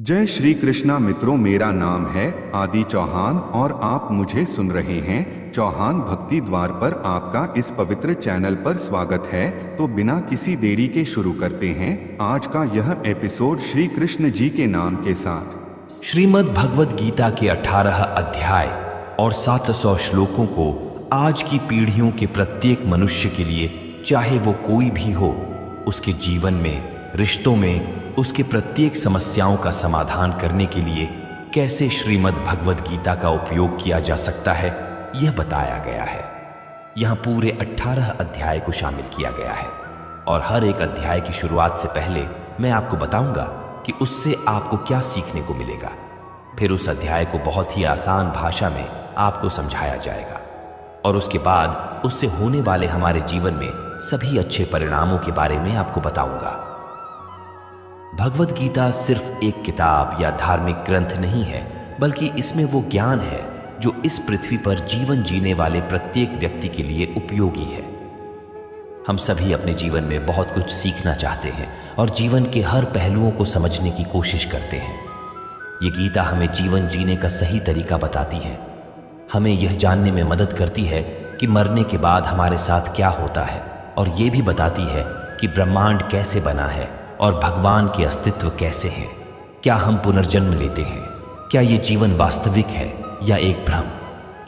जय श्री कृष्णा मित्रों, मेरा नाम है आदि चौहान और आप मुझे सुन रहे हैं चौहान भक्ति द्वार पर। आपका इस पवित्र चैनल पर स्वागत है। तो बिना किसी देरी के शुरू करते हैं आज का यह एपिसोड श्री कृष्ण जी के नाम के साथ। श्रीमद् भगवद गीता के 18 अध्याय और 700 श्लोकों को आज की पीढ़ियों के प्रत्येक मनुष्य के लिए, चाहे वो कोई भी हो, उसके जीवन में, रिश्तों में, उसके प्रत्येक समस्याओं का समाधान करने के लिए कैसे श्रीमद् भगवद गीता का उपयोग किया जा सकता है, यह बताया गया है। यहाँ पूरे 18 अध्याय को शामिल किया गया है और हर एक अध्याय की शुरुआत से पहले मैं आपको बताऊंगा कि उससे आपको क्या सीखने को मिलेगा। फिर उस अध्याय को बहुत ही आसान भाषा में आपको समझाया जाएगा और उसके बाद उससे होने वाले हमारे जीवन में सभी अच्छे परिणामों के बारे में आपको बताऊंगा। भगवद गीता सिर्फ एक किताब या धार्मिक ग्रंथ नहीं है, बल्कि इसमें वो ज्ञान है जो इस पृथ्वी पर जीवन जीने वाले प्रत्येक व्यक्ति के लिए उपयोगी है। हम सभी अपने जीवन में बहुत कुछ सीखना चाहते हैं और जीवन के हर पहलुओं को समझने की कोशिश करते हैं। ये गीता हमें जीवन जीने का सही तरीका बताती है, हमें यह जानने में मदद करती है कि मरने के बाद हमारे साथ क्या होता है, और ये भी बताती है कि ब्रह्मांड कैसे बना है और भगवान के अस्तित्व कैसे है। क्या हम पुनर्जन्म लेते हैं? क्या ये जीवन वास्तविक है या एक भ्रम?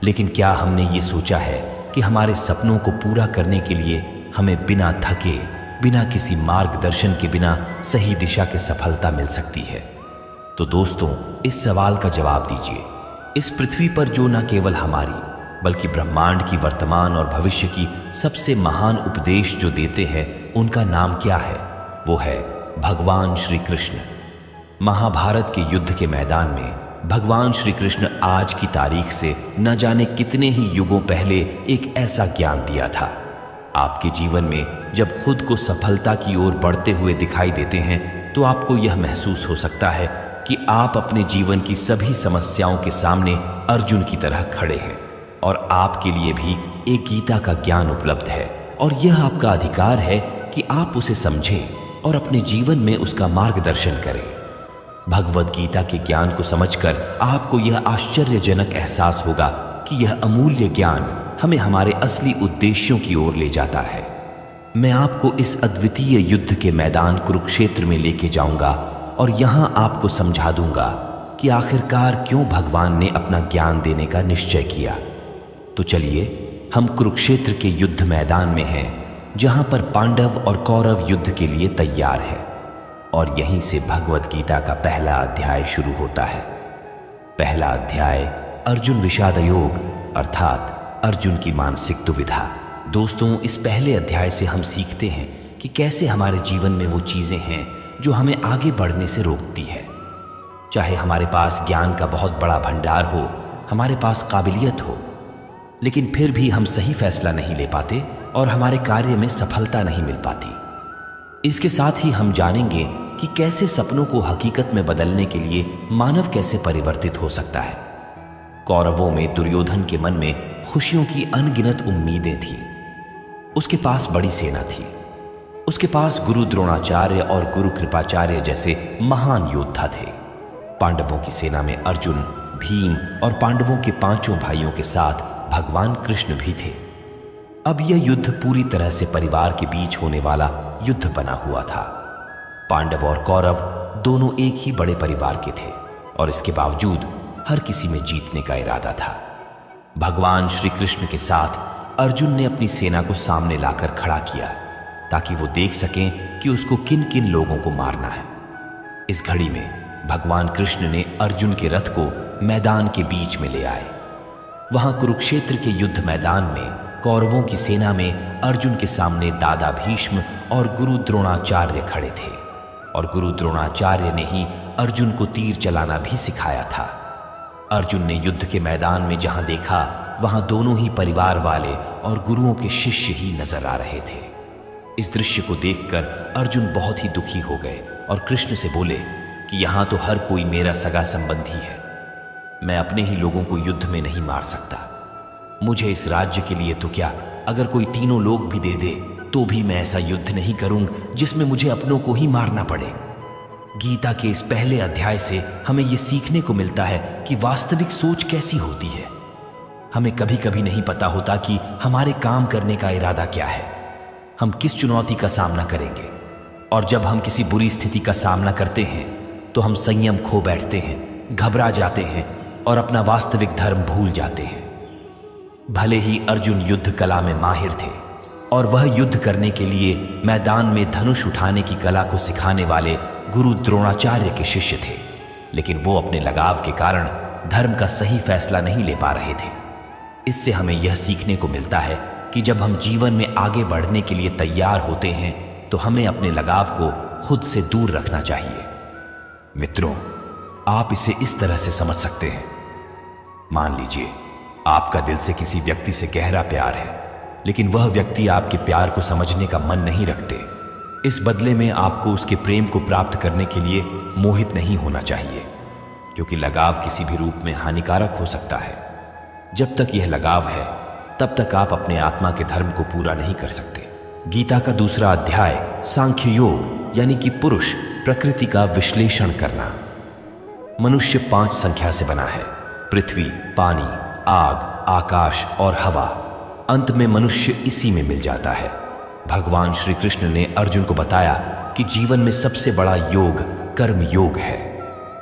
लेकिन क्या हमने ये सोचा है कि हमारे सपनों को पूरा करने के लिए हमें बिना थके, बिना किसी मार्गदर्शन के बिना सही दिशा की सफलता मिल सकती है? तो दोस्तों, इस सवाल का जवाब दीजिए। इस पृथ्वी पर जो न केवल हमारी बल्कि ब्रह्मांड की वर्तमान और भविष्य की सबसे महान उपदेश जो देते हैं, उनका नाम क्या है? वो है भगवान श्री कृष्ण। महाभारत के युद्ध के मैदान में भगवान श्री कृष्ण आज की तारीख से न जाने कितने ही युगों पहले एक ऐसा ज्ञान दिया था। आपके जीवन में जब खुद को सफलता की ओर बढ़ते हुए दिखाई देते हैं तो आपको यह महसूस हो सकता है कि आप अपने जीवन की सभी समस्याओं के सामने अर्जुन की तरह खड़े हैं और आपके लिए भी एक गीता का ज्ञान उपलब्ध है, और यह आपका अधिकार है कि आप उसे समझें और अपने जीवन में उसका मार्गदर्शन करें। भगवद गीता के ज्ञान को समझकर आपको यह आश्चर्यजनक एहसास होगा कि यह अमूल्य ज्ञान हमें हमारे असली उद्देश्यों की ओर ले जाता है। मैं आपको इस अद्वितीय युद्ध के मैदान कुरुक्षेत्र में लेके जाऊंगा और यहां आपको समझा दूंगा कि आखिरकार क्यों भगवान ने अपना ज्ञान देने का निश्चय किया। तो चलिए, हम कुरुक्षेत्र के युद्ध मैदान में हैं, जहां पर पांडव और कौरव युद्ध के लिए तैयार है, और यहीं से भगवद गीता का पहला अध्याय शुरू होता है। पहला अध्याय अर्जुन विषाद योग, अर्थात अर्जुन की मानसिक दुविधा। दोस्तों, इस पहले अध्याय से हम सीखते हैं कि कैसे हमारे जीवन में वो चीजें हैं जो हमें आगे बढ़ने से रोकती है। चाहे हमारे पास ज्ञान का बहुत बड़ा भंडार हो, हमारे पास काबिलियत हो, लेकिन फिर भी हम सही फैसला नहीं ले पाते और हमारे कार्य में सफलता नहीं मिल पाती। इसके साथ ही हम जानेंगे कि कैसे सपनों को हकीकत में बदलने के लिए मानव कैसे परिवर्तित हो सकता है। कौरवों में दुर्योधन के मन में खुशियों की अनगिनत उम्मीदें थीं। उसके पास बड़ी सेना थी। उसके पास गुरु द्रोणाचार्य और गुरु कृपाचार्य जैसे महान योद्धा थे। पांडवों की सेना में अर्जुन, भीम और पांडवों के 5 भाइयों के साथ भगवान कृष्ण भी थे। अब यह युद्ध पूरी तरह से परिवार के बीच होने वाला युद्ध बना हुआ था। पांडव और कौरव दोनों एक ही बड़े परिवार के थे और इसके बावजूद हर किसी में जीतने का इरादा था। भगवान श्री कृष्ण के साथ अर्जुन ने अपनी सेना को सामने लाकर खड़ा किया ताकि वो देख सकें कि उसको किन किन लोगों को मारना है। इस घड़ी में भगवान कृष्ण ने अर्जुन के रथ को मैदान के बीच में ले आए। वहां कुरुक्षेत्र के युद्ध मैदान में कौरवों की सेना में अर्जुन के सामने दादा भीष्म और गुरु द्रोणाचार्य खड़े थे, और गुरु द्रोणाचार्य ने ही अर्जुन को तीर चलाना भी सिखाया था। अर्जुन ने युद्ध के मैदान में जहां देखा, वहां दोनों ही परिवार वाले और गुरुओं के शिष्य ही नजर आ रहे थे। इस दृश्य को देखकर अर्जुन बहुत ही दुखी हो गए और कृष्ण से बोले कि यहां तो हर कोई मेरा सगा संबंधी है, मैं अपने ही लोगों को युद्ध में नहीं मार सकता। मुझे इस राज्य के लिए तो क्या, अगर कोई तीनों लोग भी दे दे तो भी मैं ऐसा युद्ध नहीं करूंगा जिसमें मुझे अपनों को ही मारना पड़े। गीता के इस पहले अध्याय से हमें यह सीखने को मिलता है कि वास्तविक सोच कैसी होती है। हमें कभी कभी नहीं पता होता कि हमारे काम करने का इरादा क्या है, हम किस चुनौती का सामना करेंगे। और जब हम किसी बुरी स्थिति का सामना करते हैं तो हम संयम खो बैठते हैं, घबरा जाते हैं और अपना वास्तविक धर्म भूल जाते हैं। भले ही अर्जुन युद्ध कला में माहिर थे और वह युद्ध करने के लिए मैदान में धनुष उठाने की कला को सिखाने वाले गुरु द्रोणाचार्य के शिष्य थे, लेकिन वो अपने लगाव के कारण धर्म का सही फैसला नहीं ले पा रहे थे। इससे हमें यह सीखने को मिलता है कि जब हम जीवन में आगे बढ़ने के लिए तैयार होते हैं तो हमें अपने लगाव को खुद से दूर रखना चाहिए। मित्रों, आप इसे इस तरह से समझ सकते हैं। मान लीजिए आपका दिल से किसी व्यक्ति से गहरा प्यार है, लेकिन वह व्यक्ति आपके प्यार को समझने का मन नहीं रखते। इस बदले में आपको उसके प्रेम को प्राप्त करने के लिए मोहित नहीं होना चाहिए, क्योंकि लगाव किसी भी रूप में हानिकारक हो सकता है। जब तक यह लगाव है तब तक आप अपने आत्मा के धर्म को पूरा नहीं कर सकते। गीता का दूसरा अध्याय सांख्य योग यानी कि पुरुष प्रकृति का विश्लेषण करना। मनुष्य 5 संख्या से बना है: पृथ्वी, पानी, आग, आकाश और हवा। अंत में मनुष्य इसी में मिल जाता है। भगवान श्री कृष्ण ने अर्जुन को बताया कि जीवन में सबसे बड़ा योग कर्म योग है।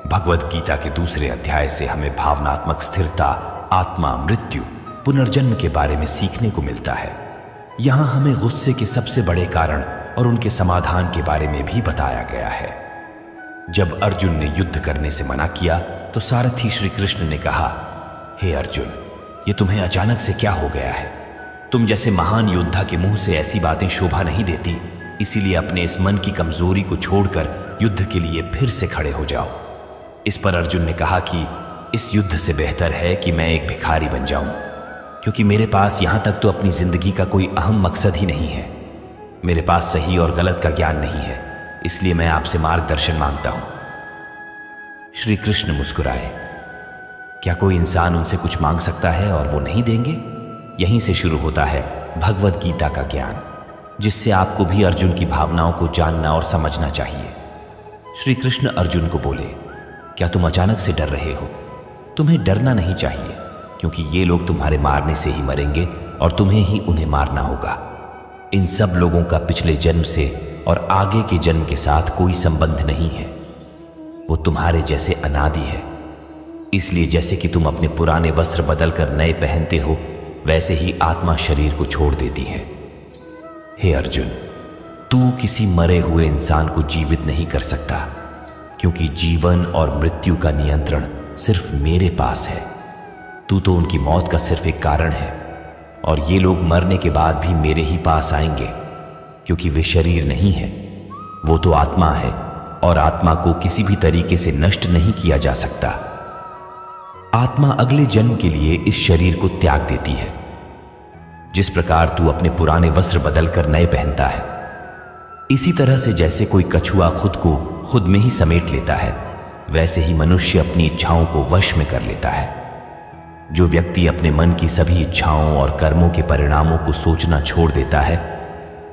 भगवद गीता के दूसरे अध्याय से हमें भावनात्मक स्थिरता, आत्मा, मृत्यु, पुनर्जन्म के बारे में सीखने को मिलता है। यहाँ हमें गुस्से के सबसे बड़े कारण और उनके समाधान के बारे में भी बताया गया है। जब अर्जुन ने युद्ध करने से मना किया तो सारथी श्री कृष्ण ने कहा, हे अर्जुन, ये तुम्हें अचानक से क्या हो गया है? तुम जैसे महान योद्धा के मुंह से ऐसी बातें शोभा नहीं देती, इसीलिए अपने इस मन की कमजोरी को छोड़कर युद्ध के लिए फिर से खड़े हो जाओ। इस पर अर्जुन ने कहा कि इस युद्ध से बेहतर है कि मैं एक भिखारी बन जाऊं, क्योंकि मेरे पास यहां तक तो अपनी जिंदगी का कोई अहम मकसद ही नहीं है। मेरे पास सही और गलत का ज्ञान नहीं है, इसलिए मैं आपसे मार्गदर्शन मांगता हूं। श्री कृष्ण मुस्कुराए। क्या कोई इंसान उनसे कुछ मांग सकता है और वो नहीं देंगे? यहीं से शुरू होता है भगवद गीता का ज्ञान, जिससे आपको भी अर्जुन की भावनाओं को जानना और समझना चाहिए। श्री कृष्ण अर्जुन को बोले, क्या तुम अचानक से डर रहे हो? तुम्हें डरना नहीं चाहिए, क्योंकि ये लोग तुम्हारे मारने से ही मरेंगे और तुम्हें ही उन्हें मारना होगा। इन सब लोगों का पिछले जन्म से और आगे के जन्म के साथ कोई संबंध नहीं है। वो तुम्हारे जैसे अनादि है। इसलिए जैसे कि तुम अपने पुराने वस्त्र बदलकर नए पहनते हो, वैसे ही आत्मा शरीर को छोड़ देती है। हे अर्जुन, तू किसी मरे हुए इंसान को जीवित नहीं कर सकता, क्योंकि जीवन और मृत्यु का नियंत्रण सिर्फ मेरे पास है। तू तो उनकी मौत का सिर्फ एक कारण है, और ये लोग मरने के बाद भी मेरे ही पास आएंगे, क्योंकि वे शरीर नहीं है, वो तो आत्मा है, और आत्मा को किसी भी तरीके से नष्ट नहीं किया जा सकता। आत्मा अगले जन्म के लिए इस शरीर को त्याग देती है। जिस प्रकार तू अपने पुराने वस्त्र बदलकर नए पहनता है, इसी तरह से जैसे कोई कछुआ खुद को खुद में ही समेट लेता है, वैसे ही मनुष्य अपनी इच्छाओं को वश में कर लेता है। जो व्यक्ति अपने मन की सभी इच्छाओं और कर्मों के परिणामों को सोचना छोड़ देता है,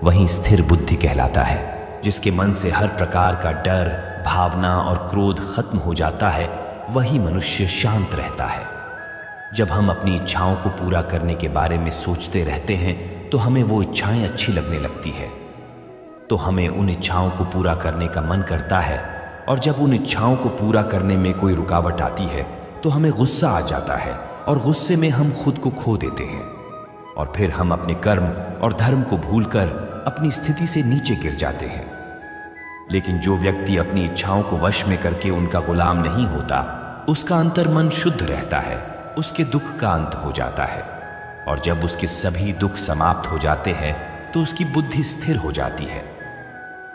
वही स्थिर बुद्धि कहलाता है। जिसके मन से हर प्रकार का डर, भावना और क्रोध खत्म हो जाता है, वही मनुष्य शांत रहता है। जब हम अपनी इच्छाओं को पूरा करने के बारे में सोचते रहते हैं तो हमें वो इच्छाएं अच्छी लगने लगती है, तो हमें उन इच्छाओं को पूरा करने का मन करता है। और जब उन इच्छाओं को पूरा करने में कोई रुकावट आती है तो हमें गुस्सा आ जाता है, और गुस्से में हम खुद को खो देते हैं, और फिर हम अपने कर्म और धर्म को भूलकर अपनी स्थिति से नीचे गिर जाते हैं। लेकिन जो व्यक्ति अपनी इच्छाओं को वश में करके उनका गुलाम नहीं होता, उसका अंतर मन शुद्ध रहता है, उसके दुख का अंत हो जाता है, और जब उसके सभी दुख समाप्त हो जाते हैं तो उसकी बुद्धि स्थिर हो जाती है।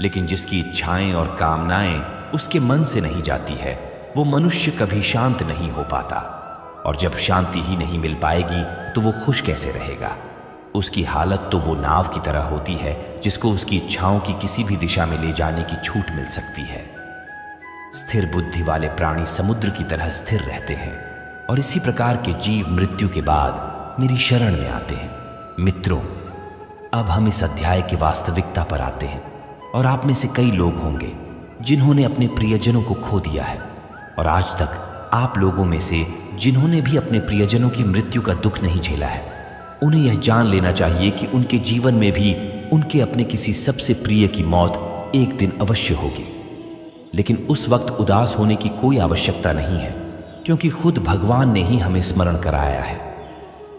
लेकिन जिसकी इच्छाएं और कामनाएं उसके मन से नहीं जाती है, वो मनुष्य कभी शांत नहीं हो पाता, और जब शांति ही नहीं मिल पाएगी तो वो खुश कैसे रहेगा? उसकी हालत तो वो नाव की तरह होती है जिसको उसकी इच्छाओं की किसी भी दिशा में ले जाने की छूट मिल सकती है। स्थिर बुद्धि वाले प्राणी समुद्र की तरह स्थिर रहते हैं, और इसी प्रकार के जीव मृत्यु के बाद मेरी शरण में आते हैं। मित्रों, अब हम इस अध्याय की वास्तविकता पर आते हैं, और आप में से कई लोग होंगे जिन्होंने अपने प्रियजनों को खो दिया है, और आज तक आप लोगों में से जिन्होंने भी अपने प्रियजनों की मृत्यु का दुख नहीं झेला है, उन्हें यह जान लेना चाहिए कि उनके जीवन में भी उनके अपने किसी सबसे प्रिय की मौत एक दिन अवश्य होगी। लेकिन उस वक्त उदास होने की कोई आवश्यकता नहीं है, क्योंकि खुद भगवान ने ही हमें स्मरण कराया है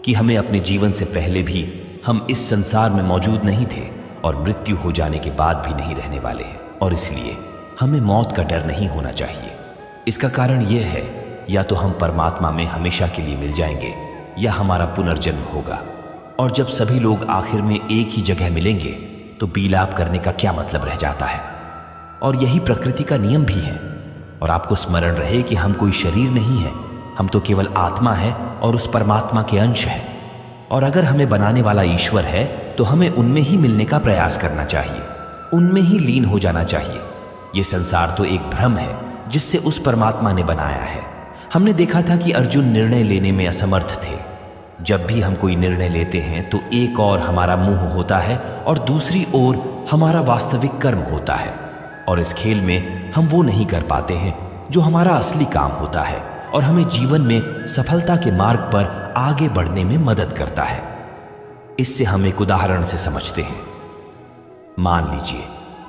कि हमें अपने जीवन से पहले भी हम इस संसार में मौजूद नहीं थे और मृत्यु हो जाने के बाद भी नहीं रहने वाले हैं, और इसलिए हमें मौत का डर नहीं होना चाहिए। इसका कारण यह है, या तो हम परमात्मा में हमेशा के लिए मिल जाएंगे या हमारा पुनर्जन्म होगा, और जब सभी लोग आखिर में एक ही जगह मिलेंगे तो विलाप करने का क्या मतलब रह जाता है। और यही प्रकृति का नियम भी है। और आपको स्मरण रहे कि हम कोई शरीर नहीं है, हम तो केवल आत्मा है और उस परमात्मा के अंश है। और अगर हमें बनाने वाला ईश्वर है तो हमें उनमें ही मिलने का प्रयास करना चाहिए, उनमें ही लीन हो जाना चाहिए। ये संसार तो एक भ्रम है जिससे उस परमात्मा ने बनाया है। हमने देखा था कि अर्जुन निर्णय लेने में असमर्थ थे। जब भी हम कोई निर्णय लेते हैं तो एक ओर हमारा मुंह होता है और दूसरी ओर हमारा वास्तविक कर्म होता है, और इस खेल में हम वो नहीं कर पाते हैं जो हमारा असली काम होता है और हमें जीवन में सफलता के मार्ग पर आगे बढ़ने में मदद करता है। इससे हम एक उदाहरण से समझते हैं। मान लीजिए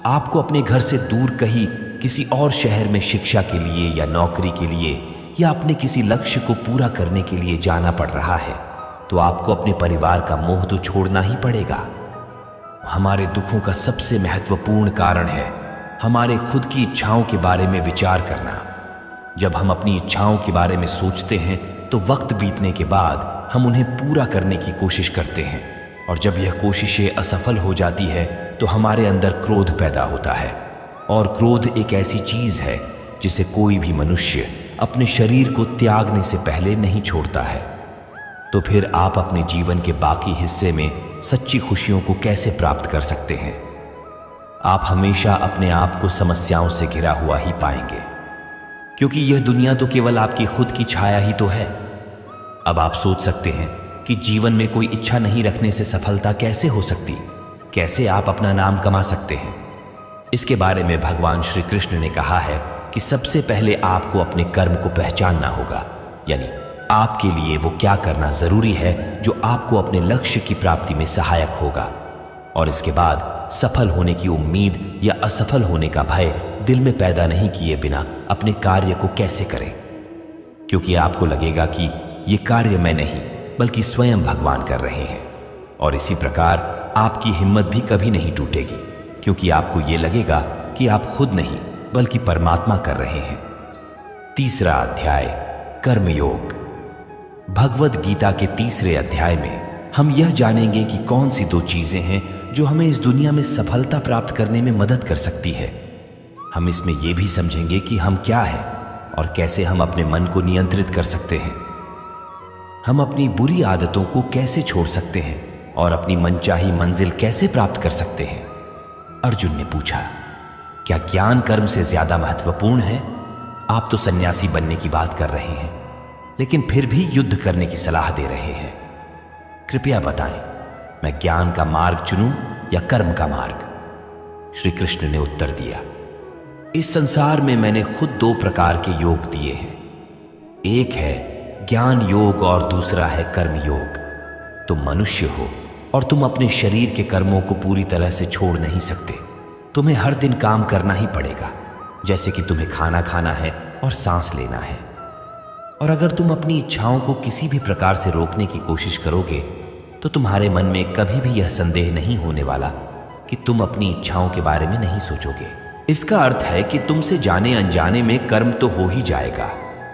आपको अपने घर से दूर कहीं किसी और शहर में शिक्षा के लिए या नौकरी के लिए या अपने किसी लक्ष्य को पूरा करने के लिए जाना पड़ रहा है, तो आपको अपने परिवार का मोह तो छोड़ना ही पड़ेगा। हमारे दुखों का सबसे महत्वपूर्ण कारण है हमारे खुद की इच्छाओं के बारे में विचार करना। जब हम अपनी इच्छाओं के बारे में सोचते हैं तो वक्त बीतने के बाद हम उन्हें पूरा करने की कोशिश करते हैं, और जब यह कोशिशें असफल हो जाती है तो हमारे अंदर क्रोध पैदा होता है। और क्रोध एक ऐसी चीज है जिसे कोई भी मनुष्य अपने शरीर को त्यागने से पहले नहीं छोड़ता है। तो फिर आप अपने जीवन के बाकी हिस्से में सच्ची खुशियों को कैसे प्राप्त कर सकते हैं? आप हमेशा अपने आप को समस्याओं से घिरा हुआ ही पाएंगे, क्योंकि यह दुनिया तो केवल आपकी खुद की छाया ही तो है। अब आप सोच सकते हैं कि जीवन में कोई इच्छा नहीं रखने से सफलता कैसे हो सकती, कैसे आप अपना नाम कमा सकते हैं। इसके बारे में भगवान श्री कृष्ण ने कहा है कि सबसे पहले आपको अपने कर्म को पहचानना होगा, यानी आपके लिए वो क्या करना जरूरी है जो आपको अपने लक्ष्य की प्राप्ति में सहायक होगा। और इसके बाद सफल होने की उम्मीद या असफल होने का भय दिल में पैदा नहीं किए बिना अपने कार्य को कैसे करें, क्योंकि आपको लगेगा कि ये कार्य मैं नहीं बल्कि स्वयं भगवान कर रहे हैं। और इसी प्रकार आपकी हिम्मत भी कभी नहीं टूटेगी, क्योंकि आपको ये लगेगा कि आप खुद नहीं बल्कि परमात्मा कर रहे हैं। तीसरा अध्याय, कर्मयोग। भगवद गीता के तीसरे अध्याय में हम यह जानेंगे कि कौन सी दो चीजें हैं जो हमें इस दुनिया में सफलता प्राप्त करने में मदद कर सकती है। हम इसमें यह भी समझेंगे कि हम क्या हैं और कैसे हम अपने मन को नियंत्रित कर सकते हैं। हम अपनी बुरी आदतों को कैसे छोड़ सकते हैं और अपनी मनचाही मंजिल कैसे प्राप्त कर सकते हैं। अर्जुन ने पूछा, क्या ज्ञान कर्म से ज्यादा महत्वपूर्ण है? आप तो सन्यासी बनने की बात कर रहे हैं, लेकिन फिर भी युद्ध करने की सलाह दे रहे हैं। कृपया बताएं, मैं ज्ञान का मार्ग चुनूं या कर्म का मार्ग? श्री कृष्ण ने उत्तर दिया, इस संसार में मैंने खुद दो प्रकार के योग दिए हैं। एक है ज्ञान योग और दूसरा है कर्म योग। तुम मनुष्य हो और तुम अपने शरीर के कर्मों को पूरी तरह से छोड़ नहीं सकते। तुम्हें हर दिन काम करना ही पड़ेगा, जैसे कि तुम्हें खाना खाना है और सांस लेना है। और अगर तुम अपनी इच्छाओं को किसी भी प्रकार से रोकने की कोशिश करोगे तो तुम्हारे मन में कभी भी यह संदेह नहीं होने वाला कि तुम अपनी इच्छाओं के बारे में नहीं सोचोगे। इसका अर्थ है कि तुमसे जाने अनजाने में कर्म तो हो ही जाएगा,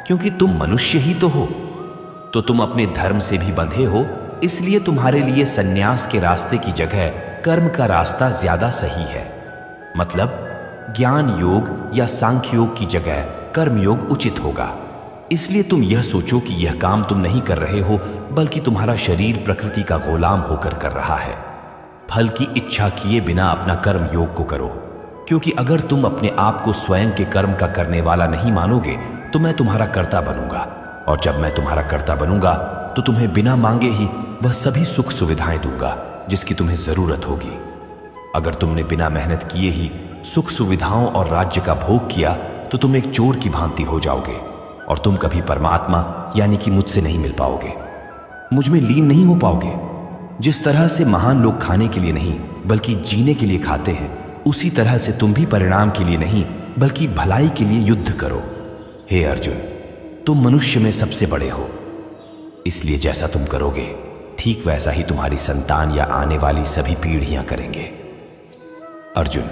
क्योंकि तुम मनुष्य ही तो हो। तो तुम अपने धर्म से भी बंधे हो, इसलिए तुम्हारे लिए सन्यास के रास्ते की जगह कर्म का रास्ता ज्यादा सही है। मतलब ज्ञान योग या सांख्य योग की जगह कर्म योग उचित होगा। इसलिए तुम यह सोचो कि यह काम तुम नहीं कर रहे हो, बल्कि तुम्हारा शरीर प्रकृति का गुलाम होकर कर रहा है। फल की इच्छा किए बिना अपना कर्म योग को करो, क्योंकि अगर तुम अपने आप को स्वयं के कर्म का करने वाला नहीं मानोगे तो मैं तुम्हारा कर्ता बनूंगा, और जब मैं तुम्हारा कर्ता बनूंगा तो तुम्हें बिना मांगे ही वह सभी सुख सुविधाएं दूंगा जिसकी तुम्हें जरूरत होगी। अगर तुमने बिना मेहनत किए ही सुख सुविधाओं और राज्य का भोग किया तो तुम एक चोर की भांति हो जाओगे और तुम कभी परमात्मा यानी कि मुझसे नहीं मिल पाओगे, मुझ में लीन नहीं हो पाओगे। जिस तरह से महान लोग खाने के लिए नहीं बल्कि जीने के लिए खाते हैं, उसी तरह से तुम भी परिणाम के लिए नहीं बल्कि भलाई के लिए युद्ध करो। हे अर्जुन, तुम मनुष्य में सबसे बड़े हो, इसलिए जैसा तुम करोगे ठीक वैसा ही तुम्हारी संतान या आने वाली सभी पीढ़ियां करेंगे। अर्जुन,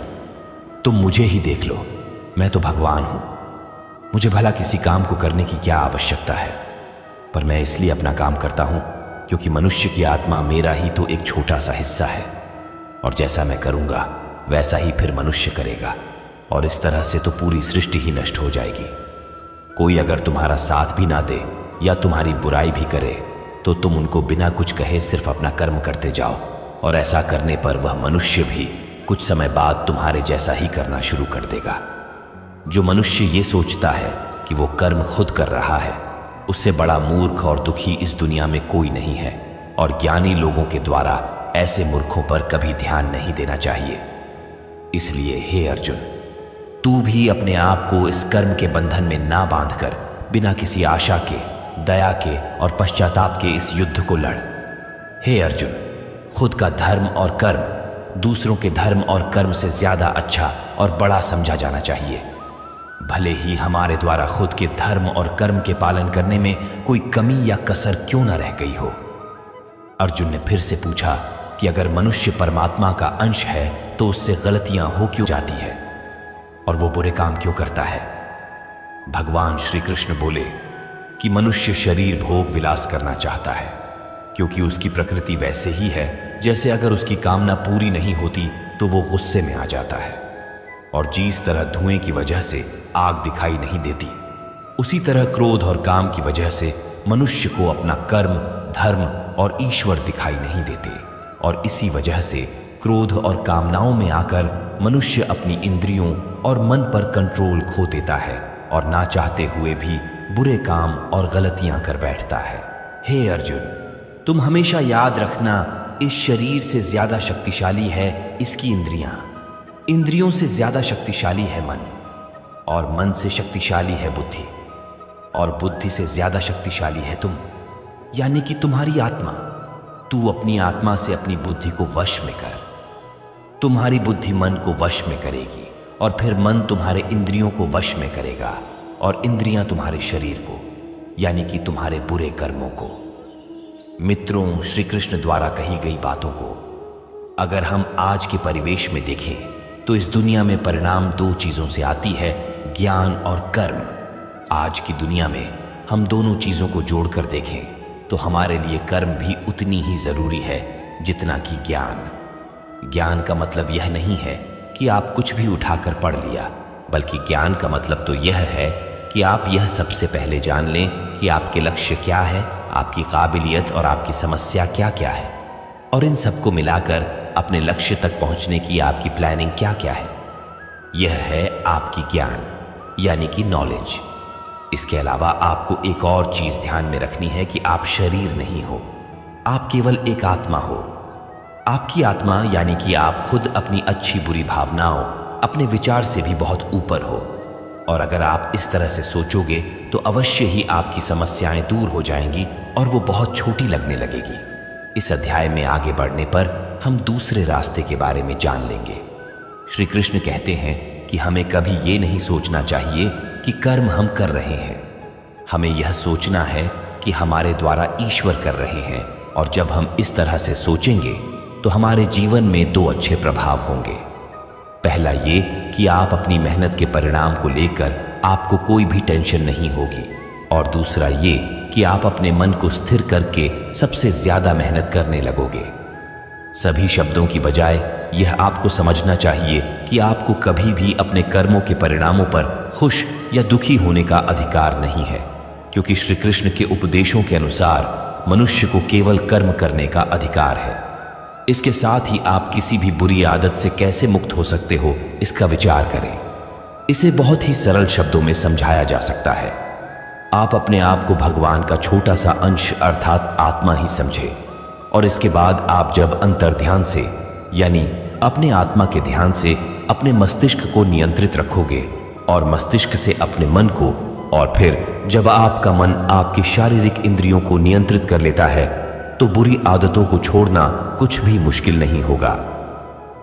तुम मुझे ही देख लो, मैं तो भगवान हूं। मुझे भला किसी काम को करने की क्या आवश्यकता है, पर मैं इसलिए अपना काम करता हूं क्योंकि मनुष्य की आत्मा मेरा ही तो एक छोटा सा हिस्सा है, और जैसा मैं करूंगा वैसा ही फिर मनुष्य करेगा, और इस तरह से तो पूरी सृष्टि ही नष्ट हो जाएगी। कोई अगर तुम्हारा साथ भी ना दे या तुम्हारी बुराई भी करे तो तुम उनको बिना कुछ कहे सिर्फ अपना कर्म करते जाओ, और ऐसा करने पर वह मनुष्य भी कुछ समय बाद तुम्हारे जैसा ही करना शुरू कर देगा। जो मनुष्य ये सोचता है कि वो कर्म खुद कर रहा है, उससे बड़ा मूर्ख और दुखी इस दुनिया में कोई नहीं है, और ज्ञानी लोगों के द्वारा ऐसे मूर्खों पर कभी ध्यान नहीं देना चाहिए। इसलिए हे अर्जुन, तू भी अपने आप को इस कर्म के बंधन में ना बांधकर बिना किसी आशा के, दया के और पश्चाताप के इस युद्ध को लड़। हे अर्जुन, खुद का धर्म और कर्म दूसरों के धर्म और कर्म से ज्यादा अच्छा और बड़ा समझा जाना चाहिए, भले ही हमारे द्वारा खुद के धर्म और कर्म के पालन करने में कोई कमी या कसर क्यों न रह गई हो। अर्जुन ने फिर से पूछा कि अगर मनुष्य परमात्मा का अंश है तो उससे गलतियां हो क्यों जाती है और वो बुरे काम क्यों करता है। भगवान श्री कृष्ण बोले कि मनुष्य शरीर भोग विलास करना चाहता है क्योंकि उसकी प्रकृति वैसे ही है जैसे अगर उसकी कामना पूरी नहीं होती तो वो गुस्से में आ जाता है, और जिस तरह धुएं की वजह से आग दिखाई नहीं देती, उसी तरह क्रोध और काम की वजह से मनुष्य को अपना कर्म, धर्म और ईश्वर दिखाई नहीं देते, और इसी वजह से क्रोध और कामनाओं में आकर मनुष्य अपनी इंद्रियों और मन पर कंट्रोल खो देता है और ना चाहते हुए भी बुरे काम और गलतियां कर बैठता है। हे अर्जुन, तुम हमेशा याद रखना, इस शरीर से ज्यादा शक्तिशाली है इसकी इंद्रियां, इंद्रियों से ज्यादा शक्तिशाली है मन, और मन से शक्तिशाली है बुद्धि, और बुद्धि से ज्यादा शक्तिशाली है तुम, यानी कि तुम्हारी आत्मा। तू अपनी आत्मा से अपनी बुद्धि को वश में कर, तुम्हारी बुद्धि मन को वश में करेगी, और फिर मन तुम्हारे इंद्रियों को वश में करेगा, और इंद्रियां तुम्हारे शरीर को, यानी कि तुम्हारे बुरे कर्मों को। मित्रों, श्री कृष्ण द्वारा कही गई बातों को अगर हम आज के परिवेश में देखें तो इस दुनिया में परिणाम दो चीजों से आती है, ज्ञान और कर्म। आज की दुनिया में हम दोनों चीजों को जोड़कर देखें तो हमारे लिए कर्म भी उतनी ही जरूरी है जितना कि ज्ञान। ज्ञान का मतलब यह नहीं है कि आप कुछ भी उठाकर पढ़ लिया, बल्कि ज्ञान का मतलब तो यह है कि आप यह सबसे पहले जान लें कि आपके लक्ष्य क्या है, आपकी काबिलियत और आपकी समस्या क्या क्या है, और इन सबको मिलाकर अपने लक्ष्य तक पहुंचने की आपकी प्लानिंग क्या क्या है। यह है आपकी ज्ञान, यानी कि नॉलेज। इसके अलावा आपको एक और चीज ध्यान में रखनी है कि आप शरीर नहीं हो, आप केवल एक आत्मा हो। आपकी आत्मा यानी कि आप खुद अपनी अच्छी बुरी भावनाओं, अपने विचार से भी बहुत ऊपर हो, और अगर आप इस तरह से सोचोगे तो अवश्य ही आपकी समस्याएं दूर हो जाएंगी और वो बहुत छोटी लगने लगेगी। इस अध्याय में आगे बढ़ने पर हम दूसरे रास्ते के बारे में जान लेंगे। श्री कृष्ण कहते हैं कि हमें कभी ये नहीं सोचना चाहिए कि कर्म हम कर रहे हैं, हमें यह सोचना है कि हमारे द्वारा ईश्वर कर रहे हैं, और जब हम इस तरह से सोचेंगे तो हमारे जीवन में दो अच्छे प्रभाव होंगे। पहला ये कि आप अपनी मेहनत के परिणाम को लेकर आपको कोई भी टेंशन नहीं होगी, और दूसरा ये कि आप अपने मन को स्थिर करके सबसे ज्यादा मेहनत करने लगोगे। सभी शब्दों की बजाय यह आपको समझना चाहिए कि आपको कभी भी अपने कर्मों के परिणामों पर खुश या दुखी होने का अधिकार नहीं है, क्योंकि श्री कृष्ण के उपदेशों के अनुसार मनुष्य को केवल कर्म करने का अधिकार है। इसके साथ ही आप किसी भी बुरी आदत से कैसे मुक्त हो सकते हो, इसका विचार करें। इसे बहुत ही सरल शब्दों में समझाया जा सकता है। आप अपने आप को भगवान का छोटा सा अंश अर्थात आत्मा ही समझे, और इसके बाद आप जब अंतर्ध्यान से यानी अपने आत्मा के ध्यान से अपने मस्तिष्क को नियंत्रित रखोगे और मस्तिष्क से अपने मन को, और फिर जब आपका मन आपकी शारीरिक इंद्रियों को नियंत्रित कर लेता है तो बुरी आदतों को छोड़ना कुछ भी मुश्किल नहीं होगा।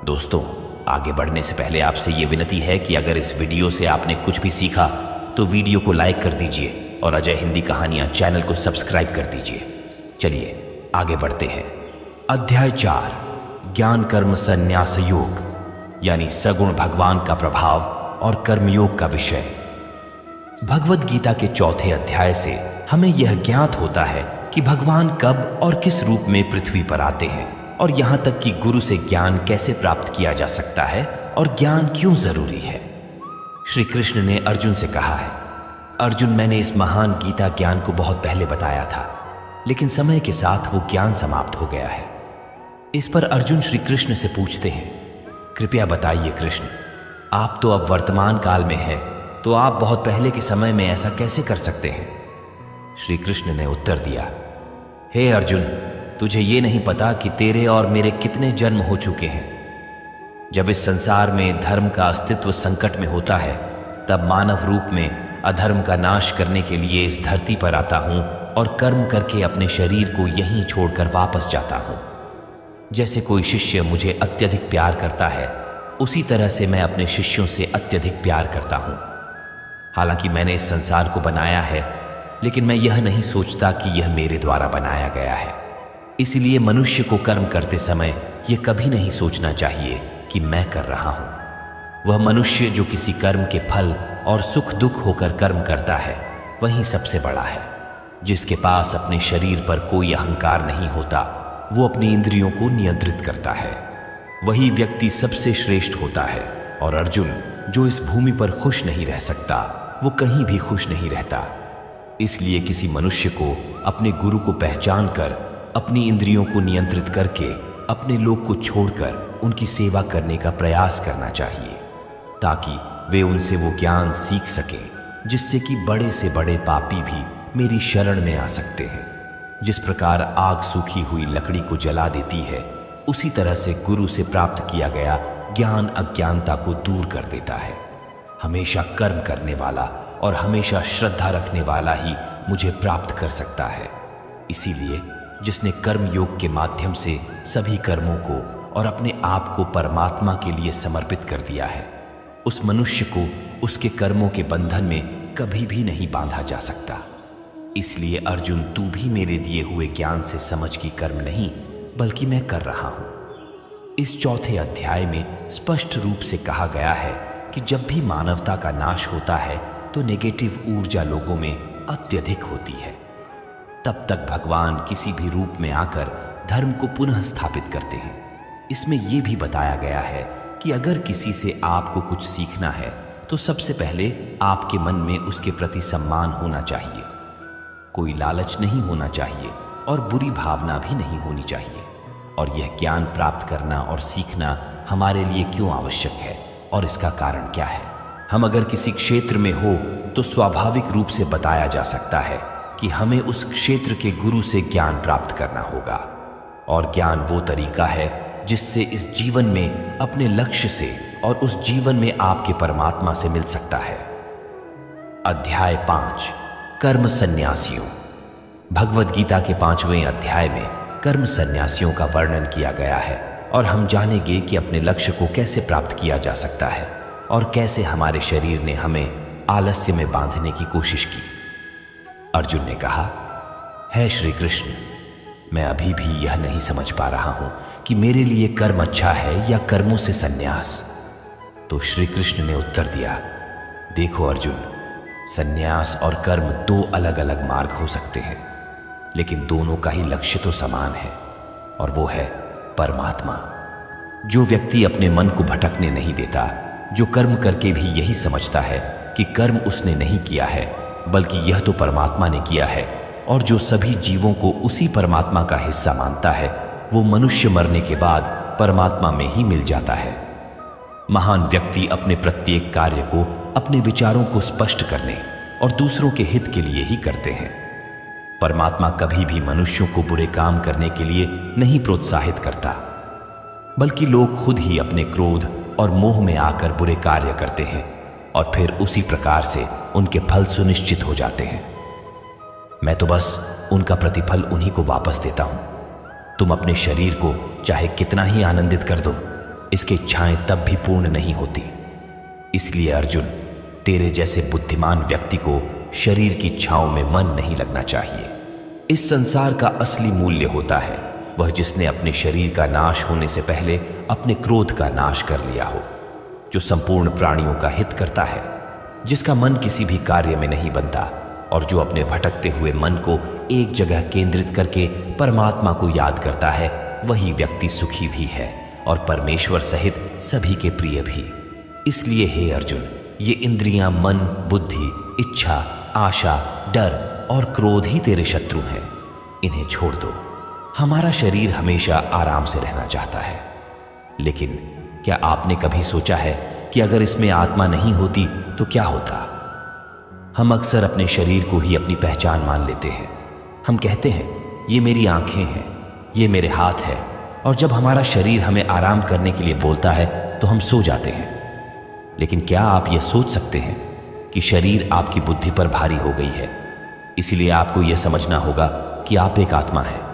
दोस्तों, आगे बढ़ने से पहले आपसे ये विनती है कि अगर इस वीडियो से आपने कुछ भी सीखा तो वीडियो को लाइक कर दीजिए और अजय हिंदी कहानियां चैनल को सब्सक्राइब कर दीजिए। चलिए आगे बढ़ते हैं। अध्याय 4, ज्ञान कर्म संन्यास योग, यानी सगुण भगवान का प्रभाव और कर्मयोग का विषय। भगवद गीता के चौथे अध्याय से हमें यह ज्ञात होता है कि भगवान कब और किस रूप में पृथ्वी पर आते हैं, और यहाँ तक कि गुरु से ज्ञान कैसे प्राप्त किया जा सकता है और ज्ञान क्यों जरूरी है। श्री कृष्ण ने अर्जुन से कहा है, अर्जुन, मैंने इस महान गीता ज्ञान को बहुत पहले बताया था, लेकिन समय के साथ वो ज्ञान समाप्त हो गया है। इस पर अर्जुन श्री कृष्ण से पूछते हैं, कृपया बताइए कृष्ण, आप तो अब वर्तमान काल में हैं, तो आप बहुत पहले के समय में ऐसा कैसे कर सकते हैं। श्री कृष्ण ने उत्तर दिया, हे अर्जुन, तुझे ये नहीं पता कि तेरे और मेरे कितने जन्म हो चुके हैं। जब इस संसार में धर्म का अस्तित्व संकट में होता है तब मानव रूप में अधर्म का नाश करने के लिए इस धरती पर आता हूं और कर्म करके अपने शरीर को यहीं छोड़कर वापस जाता हूं। जैसे कोई शिष्य मुझे अत्यधिक प्यार करता है, उसी तरह से मैं अपने शिष्यों से अत्यधिक प्यार करता हूं। हालांकि मैंने इस संसार को बनाया है, लेकिन मैं यह नहीं सोचता कि यह मेरे द्वारा बनाया गया है। इसलिए मनुष्य को कर्म करते समय यह कभी नहीं सोचना चाहिए कि मैं कर रहा हूं। वह मनुष्य जो किसी कर्म के फल और सुख दुख होकर कर्म करता है, वही सबसे बड़ा है। जिसके पास अपने शरीर पर कोई अहंकार नहीं होता, वो अपनी इंद्रियों को नियंत्रित करता है, वही व्यक्ति सबसे श्रेष्ठ होता है। और अर्जुन, जो इस भूमि पर खुश नहीं रह सकता, वो कहीं भी खुश नहीं रहता। इसलिए किसी मनुष्य को अपने गुरु को पहचान कर, अपनी इंद्रियों को नियंत्रित करके, अपने लोक को छोड़कर उनकी सेवा करने का प्रयास करना चाहिए, ताकि वे उनसे वो ज्ञान सीख सकें जिससे कि बड़े से बड़े पापी भी मेरी शरण में आ सकते हैं। जिस प्रकार आग सूखी हुई लकड़ी को जला देती है, उसी तरह से गुरु से प्राप्त किया गया ज्ञान अज्ञानता को दूर कर देता है। हमेशा कर्म करने वाला और हमेशा श्रद्धा रखने वाला ही मुझे प्राप्त कर सकता है। इसीलिए जिसने कर्म योग के माध्यम से सभी कर्मों को और अपने आप को परमात्मा के लिए समर्पित कर दिया है, उस मनुष्य को उसके कर्मों के बंधन में कभी भी नहीं बांधा जा सकता। इसलिए अर्जुन, तू भी मेरे दिए हुए ज्ञान से समझ की कर्म नहीं, बल्कि मैं कर रहा हूं। इस चौथे अध्याय में स्पष्ट रूप से कहा गया है कि जब भी मानवता का नाश होता है तो नेगेटिव ऊर्जा लोगों में अत्यधिक होती है। तब तक भगवान किसी भी रूप में आकर धर्म को पुनः स्थापित करते हैं। इसमें यह भी बताया गया है कि अगर किसी से आपको कुछ सीखना है तो सबसे पहले आपके मन में उसके प्रति सम्मान होना चाहिए। कोई लालच नहीं होना चाहिए और बुरी भावना भी नहीं होनी चाहिए। और यह ज्ञान प्राप्त करना और सीखना हमारे लिए क्यों आवश्यक है और इसका कारण क्या है। हम अगर किसी क्षेत्र में हो तो स्वाभाविक रूप से बताया जा सकता है कि हमें उस क्षेत्र के गुरु से ज्ञान प्राप्त करना होगा। और ज्ञान वो तरीका है जिससे इस जीवन में अपने लक्ष्य से और उस जीवन में आपके परमात्मा से मिल सकता है। अध्याय 5, कर्म सन्यासियों। भगवद गीता के 5वें अध्याय में कर्म सन्यासियों का वर्णन किया गया है और हम जानेंगे कि अपने लक्ष्य को कैसे प्राप्त किया जा सकता है और कैसे हमारे शरीर ने हमें आलस्य में बांधने की कोशिश की। अर्जुन ने कहा, है श्री कृष्ण, मैं अभी भी यह नहीं समझ पा रहा हूं कि मेरे लिए कर्म अच्छा है या कर्मों से सन्यास। तो श्री कृष्ण ने उत्तर दिया, देखो अर्जुन, सन्यास और कर्म दो अलग अलग मार्ग हो सकते हैं, लेकिन दोनों का ही लक्ष्य तो समान है और वो है परमात्मा। जो व्यक्ति अपने मन को भटकने नहीं देता, जो कर्म करके भी यही समझता है कि कर्म उसने नहीं किया है बल्कि यह तो परमात्मा ने किया है, और जो सभी जीवों को उसी परमात्मा का हिस्सा मानता है, वो मनुष्य मरने के बाद परमात्मा में ही मिल जाता है। महान व्यक्ति अपने प्रत्येक कार्य को अपने विचारों को स्पष्ट करने और दूसरों के हित के लिए ही करते हैं। परमात्मा कभी भी मनुष्यों को बुरे काम करने के लिए नहीं प्रोत्साहित करता, बल्कि लोग खुद ही अपने क्रोध, और मोह में आकर बुरे कार्य करते हैं और फिर उसी प्रकार से उनके फल सुनिश्चित हो जाते हैं। मैं तो बस उनका प्रतिफल उन्हीं को वापस देता हूं। तुम अपने शरीर को चाहे कितना ही आनंदित कर दो, इसकी इच्छाएं तब भी पूर्ण नहीं होती। इसलिए अर्जुन, तेरे जैसे बुद्धिमान व्यक्ति को शरीर की इच्छाओं में मन नहीं लगना चाहिए। इस संसार का असली मूल्य होता है वह जिसने अपने शरीर का नाश होने से पहले अपने क्रोध का नाश कर लिया हो, जो संपूर्ण प्राणियों का हित करता है, जिसका मन किसी भी कार्य में नहीं बनता और जो अपने भटकते हुए मन को एक जगह केंद्रित करके परमात्मा को याद करता है, वही व्यक्ति सुखी भी है और परमेश्वर सहित सभी के प्रिय भी। इसलिए हे अर्जुन, ये इंद्रियां, मन, बुद्धि, इच्छा, आशा, डर और क्रोध ही तेरे शत्रु हैं। इन्हें छोड़ दो। हमारा शरीर हमेशा आराम से रहना चाहता है, लेकिन क्या आपने कभी सोचा है कि अगर इसमें आत्मा नहीं होती तो क्या होता? हम अक्सर अपने शरीर को ही अपनी पहचान मान लेते हैं। हम कहते हैं ये मेरी आंखें हैं, ये मेरे हाथ है, और जब हमारा शरीर हमें आराम करने के लिए बोलता है तो हम सो जाते हैं। लेकिन क्या आप यह सोच सकते हैं कि शरीर आपकी बुद्धि पर भारी हो गई है, इसीलिए आपको यह समझना होगा कि आप एक आत्मा है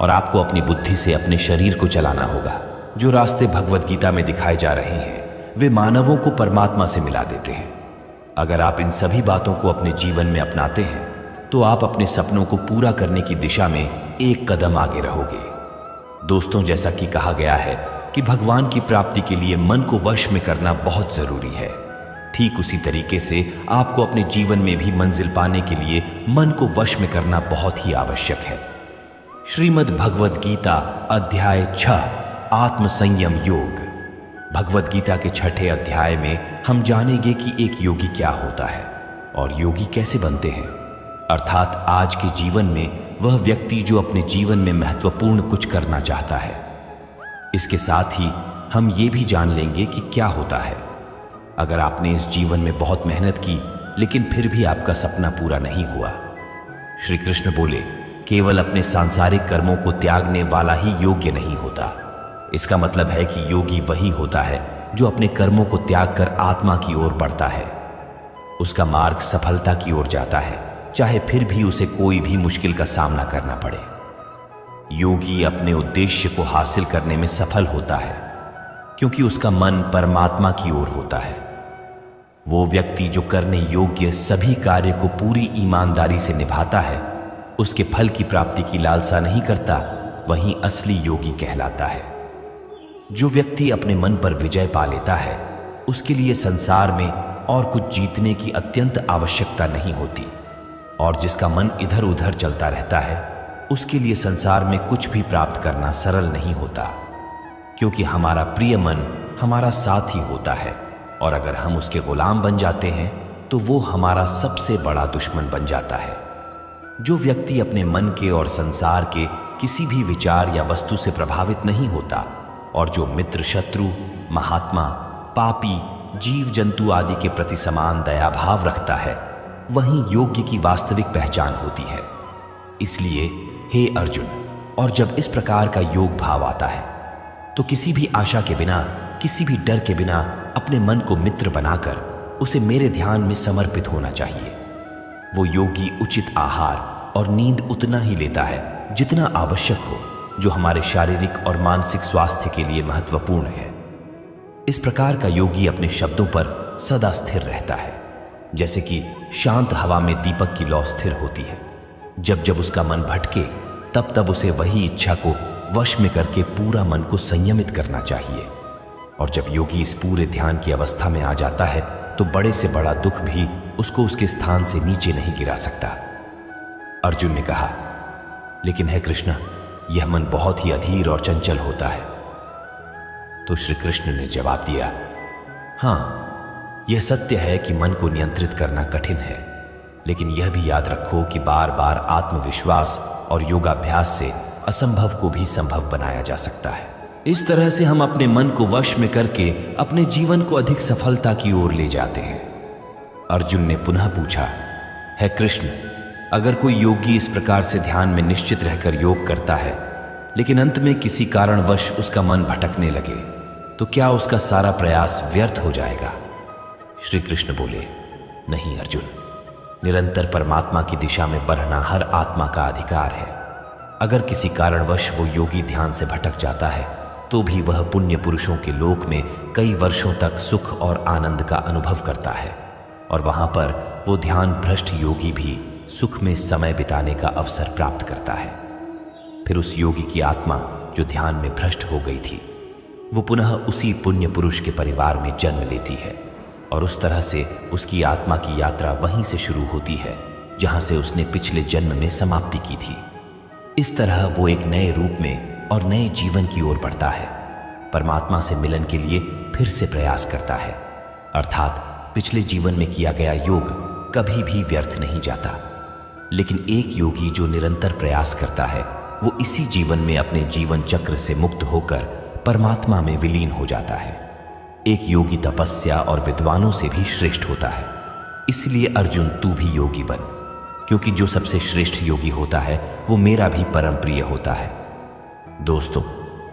और आपको अपनी बुद्धि से अपने शरीर को चलाना होगा। जो रास्ते भगवत गीता में दिखाए जा रहे हैं वे मानवों को परमात्मा से मिला देते हैं। अगर आप इन सभी बातों को अपने जीवन में अपनाते हैं तो आप अपने सपनों को पूरा करने की दिशा में एक कदम आगे रहोगे। दोस्तों, जैसा कि कहा गया है कि भगवान की प्राप्ति के लिए मन को वश में करना बहुत जरूरी है, ठीक उसी तरीके से आपको अपने जीवन में भी मंजिल पाने के लिए मन को वश में करना बहुत ही आवश्यक है। श्रीमद् भगवद गीता अध्याय 6 आत्म संयम योग। भगवद गीता के 6ठे अध्याय में हम जानेंगे कि एक योगी क्या होता है और योगी कैसे बनते हैं, अर्थात आज के जीवन में वह व्यक्ति जो अपने जीवन में महत्वपूर्ण कुछ करना चाहता है। इसके साथ ही हम ये भी जान लेंगे कि क्या होता है अगर आपने इस जीवन में बहुत मेहनत की लेकिन फिर भी आपका सपना पूरा नहीं हुआ। श्री कृष्ण बोले, केवल अपने सांसारिक कर्मों को त्यागने वाला ही योग्य नहीं होता। इसका मतलब है कि योगी वही होता है जो अपने कर्मों को त्याग कर आत्मा की ओर बढ़ता है। उसका मार्ग सफलता की ओर जाता है, चाहे फिर भी उसे कोई भी मुश्किल का सामना करना पड़े। योगी अपने उद्देश्य को हासिल करने में सफल होता है क्योंकि उसका मन परमात्मा की ओर होता है। वो व्यक्ति जो करने योग्य सभी कार्य को पूरी ईमानदारी से निभाता है, उसके फल की प्राप्ति की लालसा नहीं करता, वही असली योगी कहलाता है। जो व्यक्ति अपने मन पर विजय पा लेता है, उसके लिए संसार में और कुछ जीतने की अत्यंत आवश्यकता नहीं होती, और जिसका मन इधर उधर चलता रहता है, उसके लिए संसार में कुछ भी प्राप्त करना सरल नहीं होता, क्योंकि हमारा प्रिय मन हमारा साथ ही होता है, और अगर हम उसके गुलाम बन जाते हैं तो वो हमारा सबसे बड़ा दुश्मन बन जाता है। जो व्यक्ति अपने मन के और संसार के किसी भी विचार या वस्तु से प्रभावित नहीं होता और जो मित्र, शत्रु, महात्मा, पापी, जीव जंतु आदि के प्रति समान दया भाव रखता है, वही योग्य की वास्तविक पहचान होती है। इसलिए हे अर्जुन, और जब इस प्रकार का योग भाव आता है तो किसी भी आशा के बिना, किसी भी डर के बिना अपने मन को मित्र बनाकर उसे मेरे ध्यान में समर्पित होना चाहिए। वो योगी उचित आहार और नींद उतना ही लेता है जितना आवश्यक हो, जो हमारे शारीरिक और मानसिक स्वास्थ्य के लिए महत्वपूर्ण है। इस प्रकार का योगी अपने शब्दों पर सदा स्थिर रहता है, जैसे कि शांत हवा में दीपक की लौ स्थिर होती है। जब जब उसका मन भटके तब तब उसे वही इच्छा को वश में करके पूरा मन को संयमित करना चाहिए। और जब योगी इस पूरे ध्यान की अवस्था में आ जाता है तो बड़े से बड़ा दुख भी उसको उसके स्थान से नीचे नहीं गिरा सकता। अर्जुन ने कहा, लेकिन है कृष्ण, यह मन बहुत ही अधीर और चंचल होता है। तो श्री कृष्ण ने जवाब दिया, हाँ, यह सत्य है कि मन को नियंत्रित करना कठिन है, लेकिन यह भी याद रखो कि बार बार आत्मविश्वास और योगाभ्यास से असंभव को भी संभव बनाया जा सकता है। इस तरह से हम अपने मन को वश में करके अपने जीवन को अधिक सफलता की ओर ले जाते हैं। अर्जुन ने पुनः पूछा, है कृष्ण, अगर कोई योगी इस प्रकार से ध्यान में निश्चित रहकर योग करता है, लेकिन अंत में किसी कारणवश उसका मन भटकने लगे, तो क्या उसका सारा प्रयास व्यर्थ हो जाएगा? श्री कृष्ण बोले, नहीं अर्जुन, निरंतर परमात्मा की दिशा में बढ़ना हर आत्मा का अधिकार है। अगर किसी कारणवश वो योगी ध्यान से भटक जाता है तो भी वह पुण्य पुरुषों के लोक में कई वर्षों तक सुख और आनंद का अनुभव करता है, और वहां पर वो ध्यान भ्रष्ट योगी भी सुख में समय बिताने का अवसर प्राप्त करता है। फिर उस योगी की आत्मा जो ध्यान में भ्रष्ट हो गई थी, वो पुनः उसी पुण्य पुरुष के परिवार में जन्म लेती है, और उस तरह से उसकी आत्मा की यात्रा वहीं से शुरू होती है जहां से उसने पिछले जन्म में समाप्ति की थी। इस तरह वो एक नए रूप में और नए जीवन की ओर बढ़ता है, परमात्मा से मिलन के लिए फिर से प्रयास करता है। अर्थात पिछले जीवन में किया गया योग कभी भी व्यर्थ नहीं जाता। लेकिन एक योगी जो निरंतर प्रयास करता है, वो इसी जीवन में अपने जीवन चक्र से मुक्त होकर परमात्मा में विलीन हो जाता है। एक योगी तपस्या और विद्वानों से भी श्रेष्ठ होता है। इसलिए अर्जुन, तू भी योगी बन, क्योंकि जो सबसे श्रेष्ठ योगी होता है वो मेरा भी परम प्रिय होता है। दोस्तों,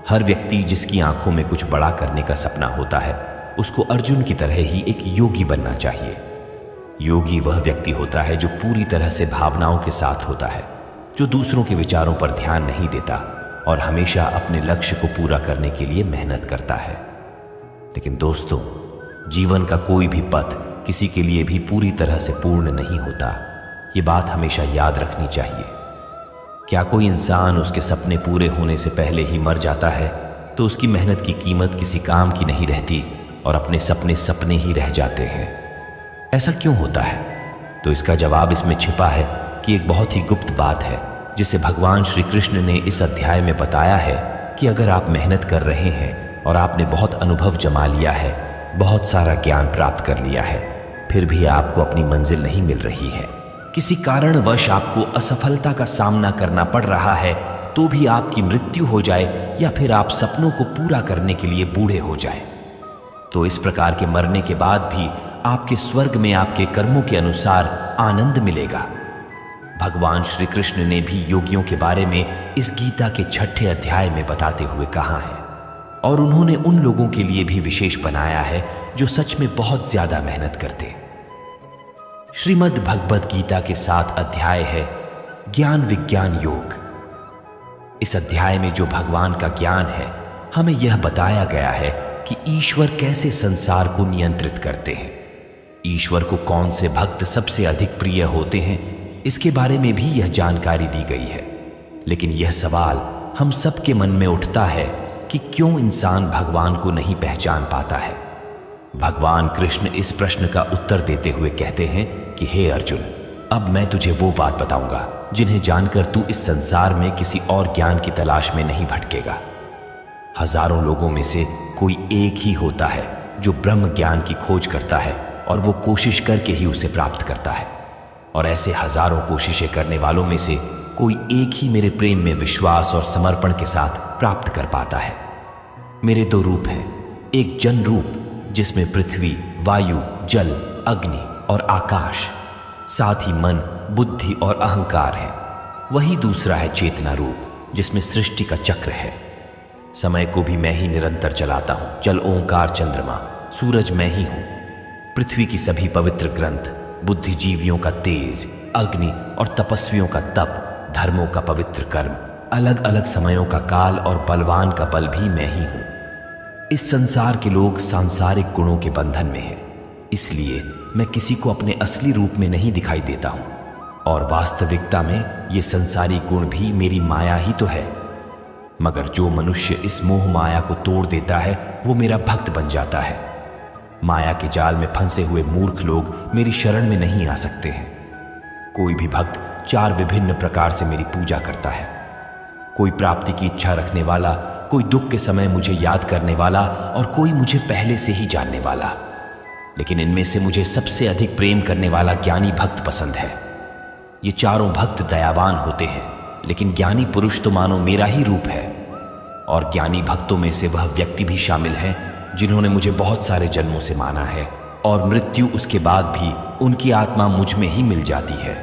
हर व्यक्ति जिसकी आंखों में कुछ बड़ा करने का सपना होता है, उसको अर्जुन की तरह ही एक योगी बनना चाहिए। योगी वह व्यक्ति होता है जो पूरी तरह से भावनाओं के साथ होता है, जो दूसरों के विचारों पर ध्यान नहीं देता और हमेशा अपने लक्ष्य को पूरा करने के लिए मेहनत करता है। लेकिन दोस्तों, जीवन का कोई भी पथ किसी के लिए भी पूरी तरह से पूर्ण नहीं होता। ये बात हमेशा याद रखनी चाहिए। क्या कोई इंसान उसके सपने पूरे होने से पहले ही मर जाता है तो उसकी मेहनत की कीमत किसी काम की नहीं रहती और अपने सपने सपने ही रह जाते हैं। ऐसा क्यों होता है? तो इसका जवाब इसमें छिपा है कि एक बहुत ही गुप्त बात है जिसे भगवान श्री कृष्ण ने इस अध्याय में बताया है कि अगर आप मेहनत कर रहे हैं और आपने बहुत अनुभव जमा लिया है, बहुत सारा ज्ञान प्राप्त कर लिया है, फिर भी आपको अपनी मंजिल नहीं मिल रही है, किसी कारणवश आपको असफलता का सामना करना पड़ रहा है, तो भी आपकी मृत्यु हो जाए या फिर आप सपनों को पूरा करने के लिए बूढ़े हो जाए, तो इस प्रकार के मरने के बाद भी आपके स्वर्ग में आपके कर्मों के अनुसार आनंद मिलेगा। भगवान श्री कृष्ण ने भी योगियों के बारे में इस गीता के 6ठे अध्याय में बताते हुए कहा है, और उन्होंने उन लोगों के लिए भी विशेष बनाया है जो सच में बहुत ज्यादा मेहनत करते। श्रीमद् भगवद गीता के 7 अध्याय है ज्ञान विज्ञान योग। इस अध्याय में जो भगवान का ज्ञान है, हमें यह बताया गया है कि ईश्वर कैसे संसार को नियंत्रित करते हैं। ईश्वर को कौन से भक्त सबसे अधिक प्रिय होते हैं, इसके बारे में भी यह जानकारी दी गई है। लेकिन यह सवाल हम सबके मन में उठता है कि क्यों इंसान भगवान को नहीं पहचान पाता है। भगवान कृष्ण इस प्रश्न का उत्तर देते हुए कहते हैं कि हे अर्जुन, अब मैं तुझे वो बात बताऊंगा जिन्हें जानकर तू इस संसार में किसी और ज्ञान की तलाश में नहीं भटकेगा। हजारों लोगों में से कोई एक ही होता है जो ब्रह्म ज्ञान की खोज करता है, और वो कोशिश करके ही उसे प्राप्त करता है। और ऐसे हजारों कोशिशें करने वालों में से कोई एक ही मेरे प्रेम में विश्वास और समर्पण के साथ प्राप्त कर पाता है। मेरे 2 रूप हैं, एक जन रूप जिसमें पृथ्वी, वायु, जल, अग्नि और आकाश, साथ ही मन, बुद्धि और अहंकार है। वही दूसरा है चेतना रूप जिसमें सृष्टि का चक्र है। समय को भी मैं ही निरंतर चलाता हूं। जल, ओंकार, चंद्रमा, सूरज मैं ही हूं। पृथ्वी की सभी पवित्र ग्रंथ, बुद्धिजीवियों का तेज, अग्नि और तपस्वियों का तप, धर्मों का पवित्र कर्म, अलग अलग समयों का काल और बलवान का बल भी मैं ही हूं। इस संसार के लोग सांसारिक गुणों के बंधन में हैं, इसलिए मैं किसी को अपने असली रूप में नहीं दिखाई देता हूं, और वास्तविकता में ये संसारी गुण भी मेरी माया ही तो है। मगर जो मनुष्य इस मोह माया को तोड़ देता है वो मेरा भक्त बन जाता है। माया के जाल में फंसे हुए मूर्ख लोग मेरी शरण में नहीं आ सकते हैं। कोई भी भक्त 4 विभिन्न प्रकार से मेरी पूजा करता है। कोई प्राप्ति की इच्छा रखने वाला, कोई दुख के समय मुझे याद करने वाला, और कोई मुझे पहले से ही जानने वाला। लेकिन इनमें से मुझे सबसे अधिक प्रेम करने वाला ज्ञानी भक्त पसंद है। ये चारों भक्त दयावान होते हैं, लेकिन ज्ञानी पुरुष तो मानो मेरा ही रूप है। और ज्ञानी भक्तों में से वह व्यक्ति भी शामिल हैं जिन्होंने मुझे बहुत सारे जन्मों से माना है, और मृत्यु उसके बाद भी उनकी आत्मा मुझ में ही मिल जाती है।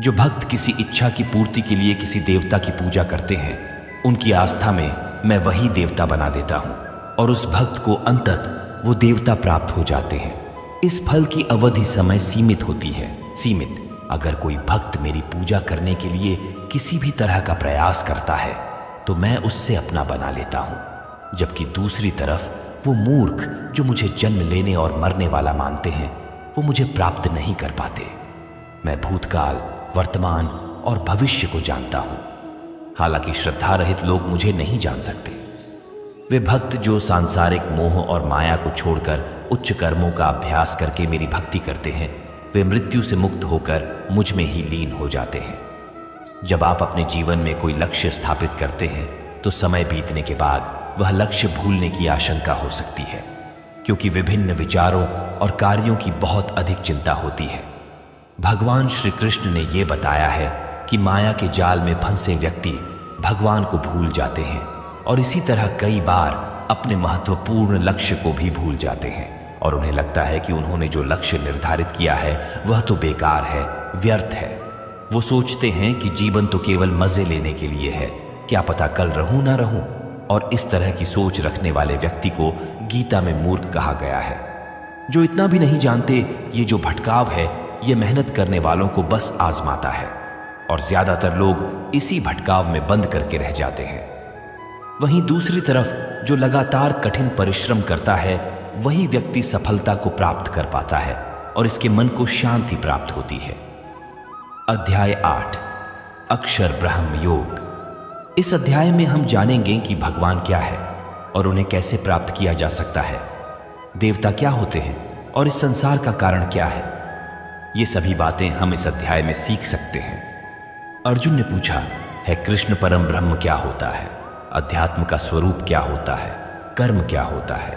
जो भक्त किसी इच्छा की पूर्ति के लिए किसी देवता की पूजा करते हैं, उनकी आस्था में मैं वही देवता बना देता हूं। और उस भक्त को अंततः वो देवता प्राप्त हो जाते हैं। इस फल की अवधि समय सीमित होती है। सीमित। अगर कोई भक्त मेरी पूजा करने के लिए किसी भी तरह का प्रयास करता है तो मैं उससे अपना बना लेता हूं, जबकि दूसरी तरफ वो मूर्ख जो मुझे जन्म लेने और मरने वाला मानते हैं वो मुझे प्राप्त नहीं कर पाते। मैं भूतकाल, वर्तमान और भविष्य को जानता हूं, हालांकि श्रद्धा रहित लोग मुझे नहीं जान सकते। वे भक्त जो सांसारिक मोह और माया को छोड़कर उच्च कर्मों का अभ्यास करके मेरी भक्ति करते हैं, वे मृत्यु से मुक्त होकर मुझ में ही लीन हो जाते हैं। जब आप अपने जीवन में कोई लक्ष्य स्थापित करते हैं तो समय बीतने के बाद वह लक्ष्य भूलने की आशंका हो सकती है, क्योंकि विभिन्न विचारों और कार्यों की बहुत अधिक चिंता होती है। भगवान श्री कृष्ण ने यह बताया है कि माया के जाल में फंसे व्यक्ति भगवान को भूल जाते हैं और इसी तरह कई बार अपने महत्वपूर्ण लक्ष्य को भी भूल जाते हैं और उन्हें लगता है कि उन्होंने जो लक्ष्य निर्धारित किया है वह तो बेकार है, व्यर्थ है। वो सोचते हैं कि जीवन तो केवल मजे लेने के लिए है, क्या पता कल रहूं ना रहूं। और इस तरह की सोच रखने वाले व्यक्ति को गीता में मूर्ख कहा गया है। जो इतना भी नहीं जानते, ये जो भटकाव है ये मेहनत करने वालों को बस आजमाता है और ज्यादातर लोग इसी भटकाव में बंद करके रह जाते हैं। वहीं दूसरी तरफ जो लगातार कठिन परिश्रम करता है वही व्यक्ति सफलता को प्राप्त कर पाता है और इसके मन को शांति प्राप्त होती है। अध्याय 8 अक्षर ब्रह्म योग। इस अध्याय में हम जानेंगे कि भगवान क्या है और उन्हें कैसे प्राप्त किया जा सकता है, देवता क्या होते हैं और इस संसार का कारण क्या है। ये सभी बातें हम इस अध्याय में सीख सकते हैं। अर्जुन ने पूछा, है कृष्ण परम ब्रह्म क्या होता है, अध्यात्म का स्वरूप क्या होता है, कर्म क्या होता है,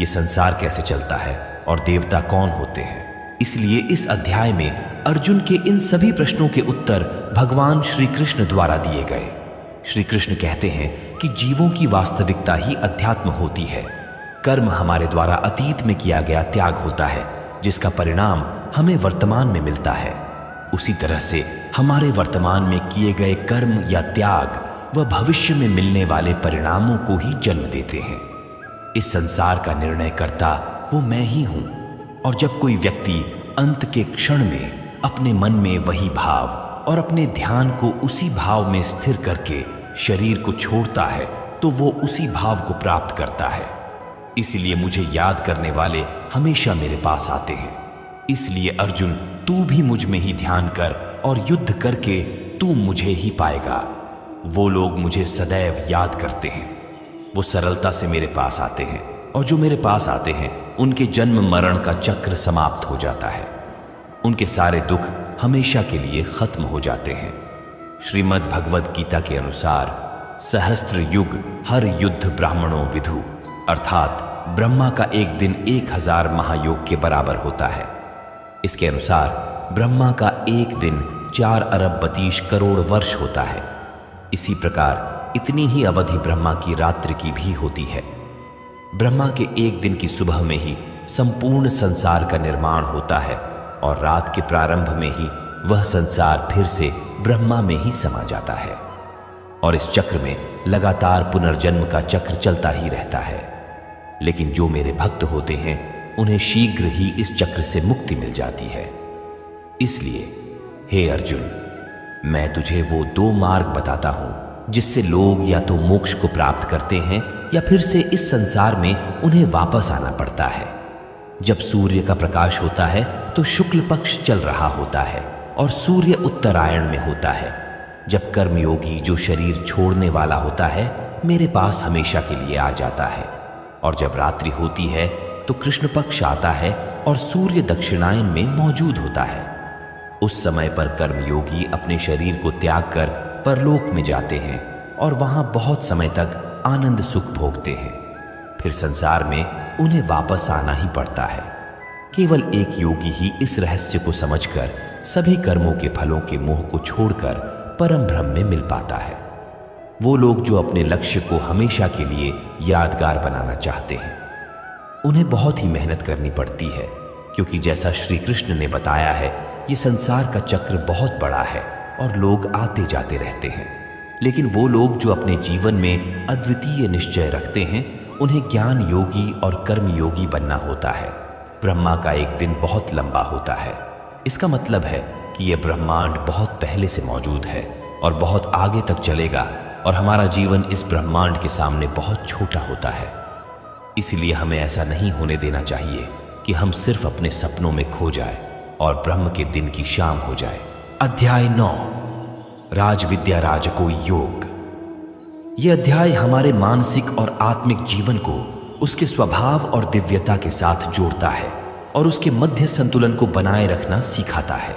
ये संसार कैसे चलता है और देवता कौन होते हैं। इसलिए इस अध्याय में अर्जुन के इन सभी प्रश्नों के उत्तर भगवान श्री कृष्ण द्वारा दिए गए। श्री कृष्ण कहते हैं कि जीवों की वास्तविकता ही अध्यात्म होती है। कर्म हमारे द्वारा अतीत में किया गया त्याग होता है जिसका परिणाम हमें वर्तमान में मिलता है। उसी तरह से हमारे वर्तमान में किए गए कर्म या त्याग वह भविष्य में मिलने वाले परिणामों को ही जन्म देते हैं। इस संसार का निर्णय करता वो मैं ही हूं और जब कोई व्यक्ति अंत के क्षण में अपने मन में वही भाव और अपने ध्यान को उसी भाव में स्थिर करके शरीर को छोड़ता है तो वो उसी भाव को प्राप्त करता है। इसलिए मुझे याद करने वाले हमेशा मेरे पास आते हैं। इसलिए अर्जुन, तू भी मुझ में ही ध्यान कर और युद्ध करके तू मुझे ही पाएगा। वो लोग मुझे सदैव याद करते हैं, वो सरलता से मेरे पास आते हैं और जो मेरे पास आते हैं उनके जन्म मरण का चक्र समाप्त हो जाता है। उनके सारे दुख हमेशा के लिए खत्म हो जाते हैं। श्रीमद् भगवद गीता के अनुसार सहस्त्र युग हर युद्ध ब्राह्मणों विधु, अर्थात ब्रह्मा का एक दिन 1000 महायोग के बराबर होता है। इसके अनुसार ब्रह्मा का एक दिन 4 अरब 32 करोड़ वर्ष होता है। इसी प्रकार इतनी ही अवधि ब्रह्मा की रात्रि की भी होती है। ब्रह्मा के एक दिन की सुबह में ही संपूर्ण संसार का निर्माण होता है और रात के प्रारंभ में ही वह संसार फिर से ब्रह्मा में ही समा जाता है और इस चक्र में लगातार पुनर्जन्म का चक्र चलता ही रहता है। लेकिन जो मेरे भक्त होते हैं उन्हें शीघ्र ही इस चक्र से मुक्ति मिल जाती है। इसलिए हे अर्जुन, मैं तुझे वो 2 मार्ग बताता हूं जिससे लोग या तो मोक्ष को प्राप्त करते हैं या फिर से इस संसार में उन्हें वापस आना पड़ता है। जब सूर्य का प्रकाश होता है तो शुक्ल पक्ष चल रहा होता है और सूर्य उत्तरायण में होता है। जब कर्मयोगी जो शरीर छोड़ने वाला होता है मेरे पास हमेशा के लिए आ जाता है और जब रात्रि होती है तो कृष्ण पक्ष आता है और सूर्य दक्षिणायन में मौजूद होता है। उस समय पर कर्मयोगी अपने शरीर को त्याग कर परलोक में जाते हैं और वहां बहुत समय तक आनंद सुख भोगते हैं। फिर संसार में उन्हें वापस आना ही पड़ता है। केवल एक योगी ही इस रहस्य को समझकर सभी कर्मों के फलों के मोह को छोड़कर परम ब्रह्म में मिल पाता है। वो लोग जो अपने लक्ष्य को हमेशा के लिए यादगार बनाना चाहते हैं उन्हें बहुत ही मेहनत करनी पड़ती है, क्योंकि जैसा श्री कृष्ण ने बताया है ये संसार का चक्र बहुत बड़ा है और लोग आते जाते रहते हैं। लेकिन वो लोग जो अपने जीवन में अद्वितीय निश्चय रखते हैं उन्हें ज्ञान योगी और कर्म योगी बनना होता है। ब्रह्मा का एक दिन बहुत लंबा होता है। इसका मतलब है कि यह ब्रह्मांड बहुत पहले से मौजूद है और बहुत आगे तक चलेगा और हमारा जीवन इस ब्रह्मांड के सामने बहुत छोटा होता है। इसलिए हमें ऐसा नहीं होने देना चाहिए कि हम सिर्फ अपने सपनों में खो जाए और ब्रह्म के दिन की शाम हो जाए। अध्याय 9, राजविद्या राजको योग। यह अध्याय हमारे मानसिक और आत्मिक जीवन को उसके स्वभाव और दिव्यता के साथ जोड़ता है और उसके मध्य संतुलन को बनाए रखना सिखाता है।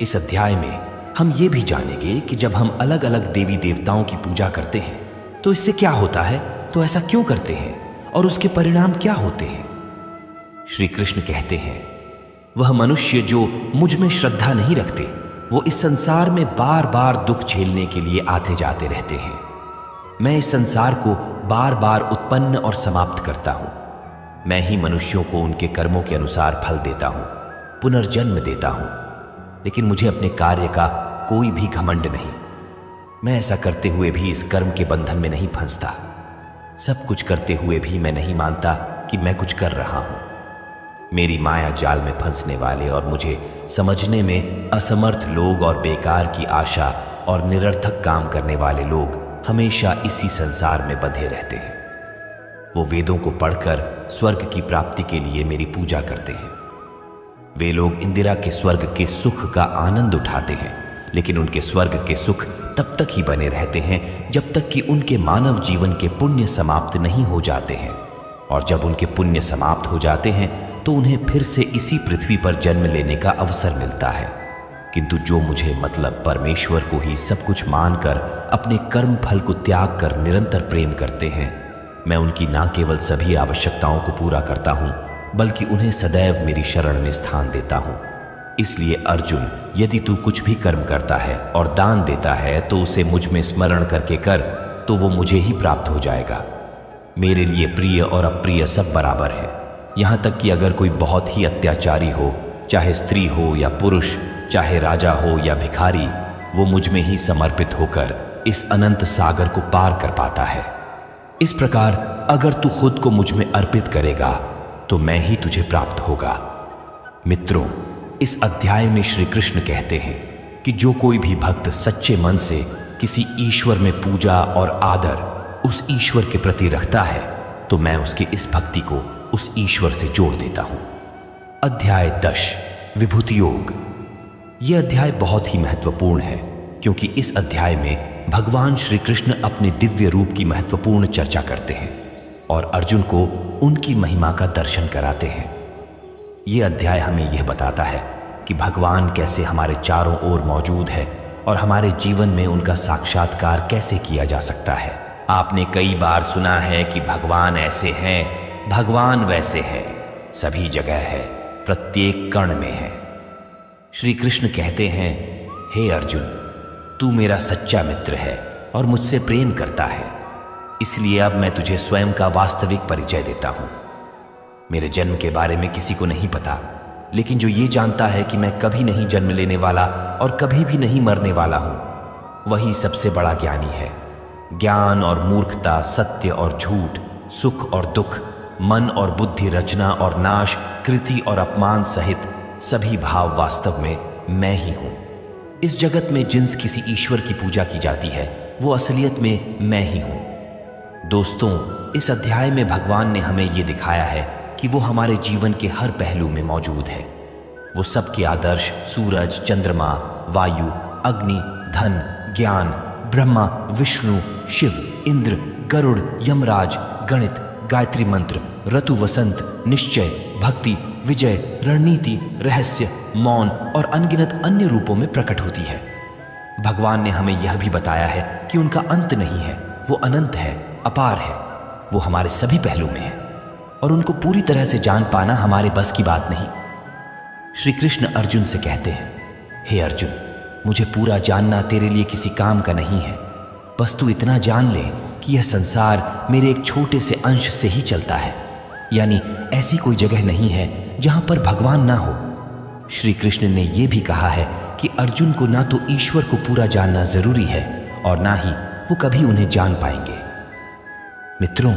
इस अध्याय में हम ये भी जानेंगे कि जब हम अलग अलग देवी देवताओं की पूजा करते हैं तो इससे क्या होता है, तो ऐसा क्यों करते हैं और उसके परिणाम क्या होते हैं। श्री कृष्ण कहते हैं, वह मनुष्य जो मुझ में श्रद्धा नहीं रखते वो इस संसार में बार बार दुख झेलने के लिए आते जाते रहते हैं। मैं इस संसार को बार बार उत्पन्न और समाप्त करता हूं। मैं ही मनुष्यों को उनके कर्मों के अनुसार फल देता हूं, पुनर्जन्म देता हूं, लेकिन मुझे अपने कार्य का कोई भी घमंड नहीं। मैं ऐसा करते हुए भी इस कर्म के बंधन में नहीं फंसता। सब कुछ करते हुए भी मैं नहीं मानता कि मैं कुछ कर रहा हूं। मेरी माया जाल में फंसने वाले और मुझे समझने में असमर्थ लोग और बेकार की आशा और निरर्थक काम करने वाले लोग हमेशा इसी संसार में बंधे रहते हैं। वो वेदों को पढ़कर स्वर्ग की प्राप्ति के लिए मेरी पूजा करते हैं। वे लोग इंदिरा के स्वर्ग के सुख का आनंद उठाते हैं, लेकिन उनके स्वर्ग के सुख तब तक ही बने रहते हैं जब तक कि उनके मानव जीवन के पुण्य समाप्त नहीं हो जाते हैं। और जब उनके पुण्य समाप्त हो जाते हैं तो उन्हें फिर से इसी पृथ्वी पर जन्म लेने का अवसर मिलता है। किंतु जो मुझे मतलब परमेश्वर को ही सब कुछ मानकर अपने कर्म फल को त्याग कर निरंतर प्रेम करते हैं, मैं उनकी ना केवल सभी आवश्यकताओं को पूरा करता हूँ बल्कि उन्हें सदैव मेरी शरण में स्थान देता हूँ। इसलिए अर्जुन, यदि तू कुछ भी कर्म करता है और दान देता है तो उसे मुझ में स्मरण करके कर, तो वो मुझे ही प्राप्त हो जाएगा। मेरे लिए प्रिय और अप्रिय सब बराबर है। यहाँ तक कि अगर कोई बहुत ही अत्याचारी हो, चाहे स्त्री हो या पुरुष, चाहे राजा हो या भिखारी, वो मुझ में ही समर्पित होकर इस अनंत सागर को पार कर पाता है। इस प्रकार अगर तू खुद को मुझ में अर्पित करेगा तो मैं ही तुझे प्राप्त होगा। मित्रों, इस अध्याय में श्री कृष्ण कहते हैं कि जो कोई भी भक्त सच्चे मन से किसी ईश्वर में पूजा और आदर उस ईश्वर के प्रति रखता है तो मैं उसके इस भक्ति को उस ईश्वर से जोड़ देता हूं। अध्याय 10, विभूति योग। यह अध्याय बहुत ही महत्वपूर्ण है क्योंकि इस अध्याय में भगवान श्री कृष्ण अपने दिव्य रूप की महत्वपूर्ण चर्चा करते हैं और अर्जुन को उनकी महिमा का दर्शन कराते हैं। यह अध्याय हमें यह बताता है कि भगवान कैसे हमारे चारों ओर मौजूद है और हमारे जीवन में उनका साक्षात्कार कैसे किया जा सकता है। आपने कई बार सुना है कि भगवान ऐसे हैं, भगवान वैसे है, सभी जगह है, प्रत्येक कण में है। श्री कृष्ण कहते हैं, हे अर्जुन, तू मेरा सच्चा मित्र है और मुझसे प्रेम करता है, इसलिए अब मैं तुझे स्वयं का वास्तविक परिचय देता हूं। मेरे जन्म के बारे में किसी को नहीं पता, लेकिन जो ये जानता है कि मैं कभी नहीं जन्म लेने वाला और कभी भी नहीं मरने वाला हूं, वही सबसे बड़ा ज्ञानी है। ज्ञान और मूर्खता, सत्य और झूठ, सुख और दुख, मन और बुद्धि, रचना और नाश, कृति और अपमान सहित सभी भाव वास्तव में मैं ही हूं। इस जगत में जिन किसी ईश्वर की पूजा की जाती है वो असलियत में मैं ही हूं। दोस्तों, इस अध्याय में भगवान ने हमें ये दिखाया है कि वो हमारे जीवन के हर पहलू में मौजूद है। वो सबके आदर्श सूरज, चंद्रमा, वायु, अग्नि, धन, ज्ञान, ब्रह्मा, विष्णु, शिव, इंद्र, गरुड़, यमराज, गणित, गायत्री मंत्र, ऋतु, वसंत, निश्चय, भक्ति, विजय, रणनीति, रहस्य, मौन और अनगिनत अन्य रूपों में प्रकट होती है। भगवान ने हमें यह भी बताया है कि उनका अंत नहीं है, वो अनंत है, अपार है। वो हमारे सभी पहलू में है और उनको पूरी तरह से जान पाना हमारे बस की बात नहीं। श्री कृष्ण अर्जुन से कहते हैं, हे अर्जुन, मुझे पूरा जानना तेरे लिए किसी काम का नहीं है। बस तू इतना जान ले कि यह संसार मेरे एक छोटे से अंश से ही चलता है, यानी ऐसी कोई जगह नहीं है जहां पर भगवान ना हो। श्री कृष्ण ने यह भी कहा है कि अर्जुन को ना तो ईश्वर को पूरा जानना जरूरी है और ना ही वो कभी उन्हें जान पाएंगे। मित्रों,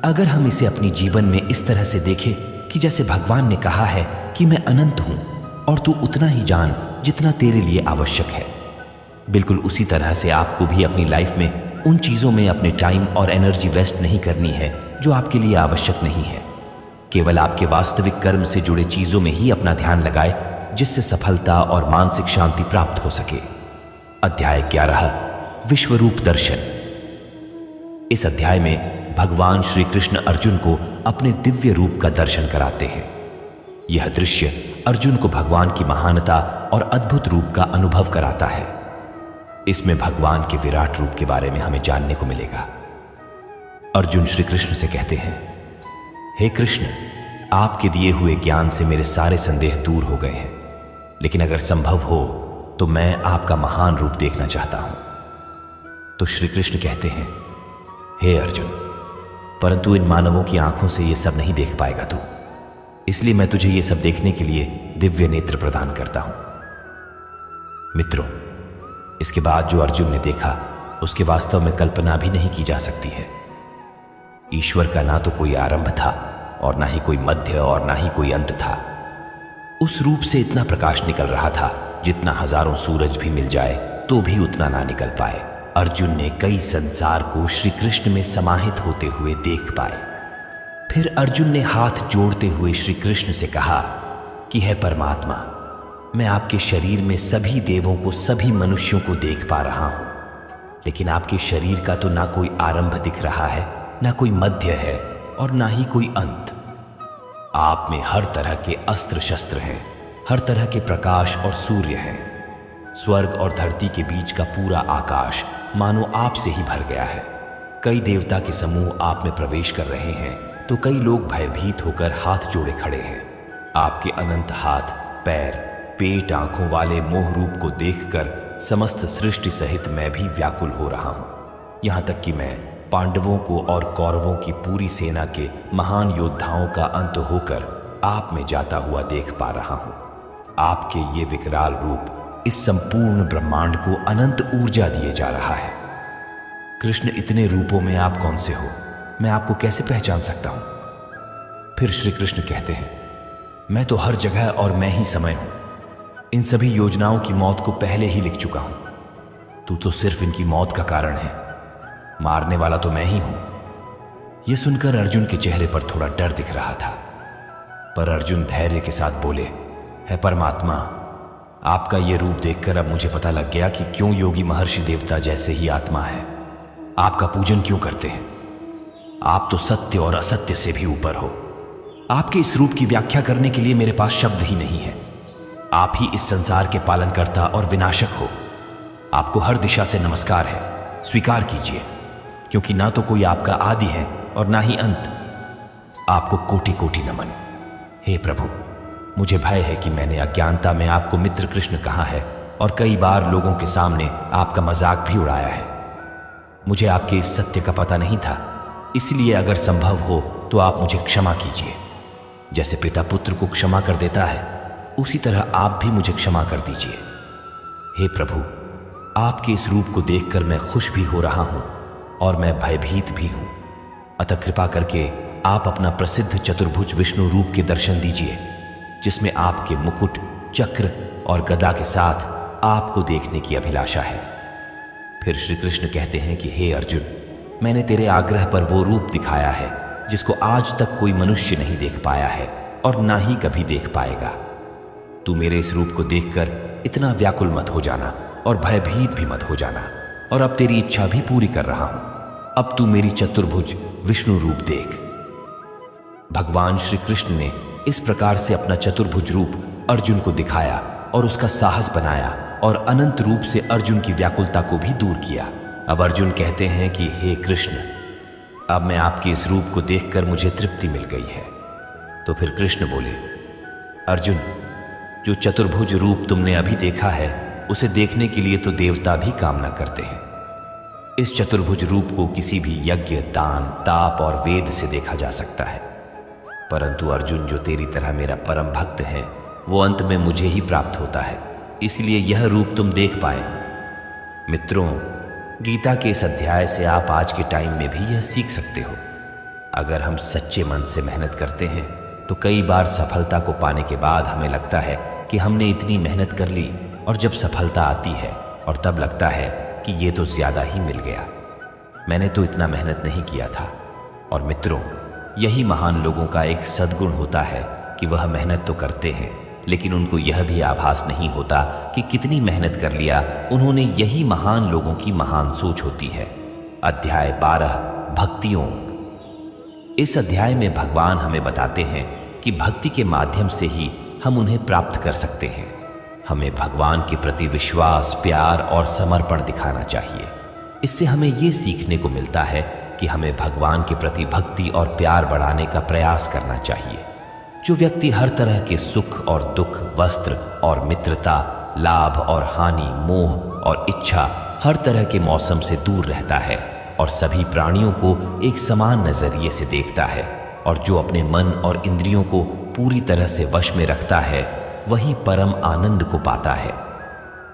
अगर हम इसे अपनी जीवन में इस तरह से देखें कि जैसे भगवान ने कहा है कि मैं अनंत हूं और तू उतना ही जान जितना तेरे लिए आवश्यक है, बिल्कुल उसी तरह से आपको भी अपनी लाइफ में उन चीज़ों में अपने टाइम और एनर्जी वेस्ट नहीं करनी है जो आपके लिए आवश्यक नहीं है। केवल आपके वास्तविक कर्म से जुड़े चीज़ों में ही अपना ध्यान लगाए, जिससे सफलता और मानसिक शांति प्राप्त हो सके। अध्याय 11, विश्वरूप दर्शन। इस अध्याय में भगवान श्री कृष्ण अर्जुन को अपने दिव्य रूप का दर्शन कराते हैं। यह दृश्य अर्जुन को भगवान की महानता और अद्भुत रूप का अनुभव कराता है। इसमें भगवान के विराट रूप के बारे में हमें जानने को मिलेगा। अर्जुन श्री कृष्ण से कहते हैं, हे कृष्ण, आपके दिए हुए ज्ञान से मेरे सारे संदेह दूर हो गए हैं, लेकिन अगर संभव हो तो मैं आपका महान रूप देखना चाहता हूं। तो श्री कृष्ण कहते हैं, हे अर्जुन, परंतु इन मानवों की आंखों से यह सब नहीं देख पाएगा तू, इसलिए मैं तुझे यह सब देखने के लिए दिव्य नेत्र प्रदान करता हूं। मित्रों, इसके बाद जो अर्जुन ने देखा उसके वास्तव में कल्पना भी नहीं की जा सकती है। ईश्वर का ना तो कोई आरंभ था और ना ही कोई मध्य और ना ही कोई अंत था। उस रूप से इतना प्रकाश निकल रहा था जितना हजारों सूरज भी मिल जाए तो भी उतना ना निकल पाए। अर्जुन ने कई संसार को श्री कृष्ण में समाहित होते हुए देख पाए। फिर अर्जुन ने हाथ जोड़ते हुए श्री कृष्ण से कहा कि हे परमात्मा, मैं आपके शरीर में सभी देवों को, सभी मनुष्यों को देख पा रहा हूं, लेकिन आपके शरीर का तो ना कोई आरंभ दिख रहा है, ना कोई मध्य है और ना ही कोई अंत। आप में हर तरह के अस्त्र शस्त्र हैं, हर तरह के प्रकाश और सूर्य हैं। स्वर्ग और धरती के बीच का पूरा आकाश मानो आप से ही भर गया है। कई देवता के समूह आप में प्रवेश कर रहे हैं तो कई लोग भयभीत होकर हाथ जोड़े खड़े हैं। आपके अनंत हाथ, पैर, पेट, आंखों वाले मोह रूप को देखकर समस्त सृष्टि सहित मैं भी व्याकुल हो रहा हूं। यहां तक कि मैं पांडवों को और कौरवों की पूरी सेना के महान योद्धाओं का अंत होकर आप में जाता हुआ देख पा रहा हूं। आपके ये विकराल रूप इस संपूर्ण ब्रह्मांड को अनंत ऊर्जा दिए जा रहा है। कृष्ण, इतने रूपों में आप कौन से हो? मैं आपको कैसे पहचान सकता हूं? फिर श्री कृष्ण कहते हैं, मैं तो हर जगह और मैं ही समय हूं। इन सभी योजनाओं की मौत को पहले ही लिख चुका हूं। तू तो सिर्फ इनकी मौत का कारण है, मारने वाला तो मैं ही हूं। यह सुनकर अर्जुन के चेहरे पर थोड़ा डर दिख रहा था, पर अर्जुन धैर्य के साथ बोले, हे परमात्मा, आपका यह रूप देखकर अब मुझे पता लग गया कि क्यों योगी महर्षि देवता जैसे ही आत्मा है आपका पूजन क्यों करते हैं। आप तो सत्य और असत्य से भी ऊपर हो। आपके इस रूप की व्याख्या करने के लिए मेरे पास शब्द ही नहीं है। आप ही इस संसार के पालनकर्ता और विनाशक हो। आपको हर दिशा से नमस्कार है, स्वीकार कीजिए, क्योंकि ना तो कोई आपका आदि है और ना ही अंत। आपको कोटि कोटि नमन। हे प्रभु, मुझे भय है कि मैंने अज्ञानता में आपको मित्र कृष्ण कहा है और कई बार लोगों के सामने आपका मजाक भी उड़ाया है। मुझे आपके इस सत्य का पता नहीं था, इसलिए अगर संभव हो तो आप मुझे क्षमा कीजिए। जैसे पिता पुत्र को क्षमा कर देता है, उसी तरह आप भी मुझे क्षमा कर दीजिए। हे प्रभु, आपके इस रूप को देखकर मैं खुश भी हो रहा हूं और मैं भयभीत भी हूं। अतः कृपा करके आप अपना प्रसिद्ध चतुर्भुज विष्णु रूप के दर्शन दीजिए, जिसमें आपके मुकुट, चक्र और गदा के साथ आपको देखने की अभिलाषा है। फिर श्री कृष्ण कहते हैं कि हे अर्जुन, मैंने तेरे आग्रह पर वो रूप दिखाया है जिसको आज तक कोई मनुष्य नहीं देख पाया है और ना ही कभी देख पाएगा। तू मेरे इस रूप को देखकर इतना व्याकुल मत हो जाना और भयभीत भी मत हो जाना। और अब तेरी इच्छा भी पूरी कर रहा हूं। अब तू मेरी चतुर्भुज विष्णु रूप देख। भगवान श्री कृष्ण ने इस प्रकार से अपना चतुर्भुज रूप अर्जुन को दिखाया और उसका साहस बनाया और अनंत रूप से अर्जुन की व्याकुलता को भी दूर किया। अब अर्जुन कहते हैं कि हे कृष्ण, अब मैं आपके इस रूप को देखकर मुझे तृप्ति मिल गई है। तो फिर कृष्ण बोले, अर्जुन, जो चतुर्भुज रूप तुमने अभी देखा है उसे देखने के लिए तो देवता भी कामना करते हैं। इस चतुर्भुज रूप को किसी भी यज्ञ, दान, ताप और वेद से देखा जा सकता है, परंतु अर्जुन, जो तेरी तरह मेरा परम भक्त है, वो अंत में मुझे ही प्राप्त होता है, इसलिए यह रूप तुम देख पाए हो। मित्रों, गीता के इस अध्याय से आप आज के टाइम में भी यह सीख सकते हो। अगर हम सच्चे मन से मेहनत करते हैं तो कई बार सफलता को पाने के बाद हमें लगता है कि हमने इतनी मेहनत कर ली, और जब सफलता आती है और तब लगता है कि ये तो ज़्यादा ही मिल गया, मैंने तो इतना मेहनत नहीं किया था। और मित्रों, यही महान लोगों का एक सद्गुण होता है कि वह मेहनत तो करते हैं, लेकिन उनको यह भी आभास नहीं होता कि कितनी मेहनत कर लिया उन्होंने। यही महान लोगों की महान सोच होती है। अध्याय 12 भक्ति योग। इस अध्याय में भगवान हमें बताते हैं कि भक्ति के माध्यम से ही हम उन्हें प्राप्त कर सकते हैं। हमें भगवान के प्रति विश्वास, प्यार और समर्पण दिखाना चाहिए। इससे हमें ये सीखने को मिलता है कि हमें भगवान के प्रति भक्ति और प्यार बढ़ाने का प्रयास करना चाहिए। जो व्यक्ति हर तरह के सुख और दुख, वस्त्र और मित्रता, लाभ और हानि, मोह और इच्छा, हर तरह के मौसम से दूर रहता है और सभी प्राणियों को एक समान नजरिए से देखता है, और जो अपने मन और इंद्रियों को पूरी तरह से वश में रखता है, वही परम आनंद को पाता है।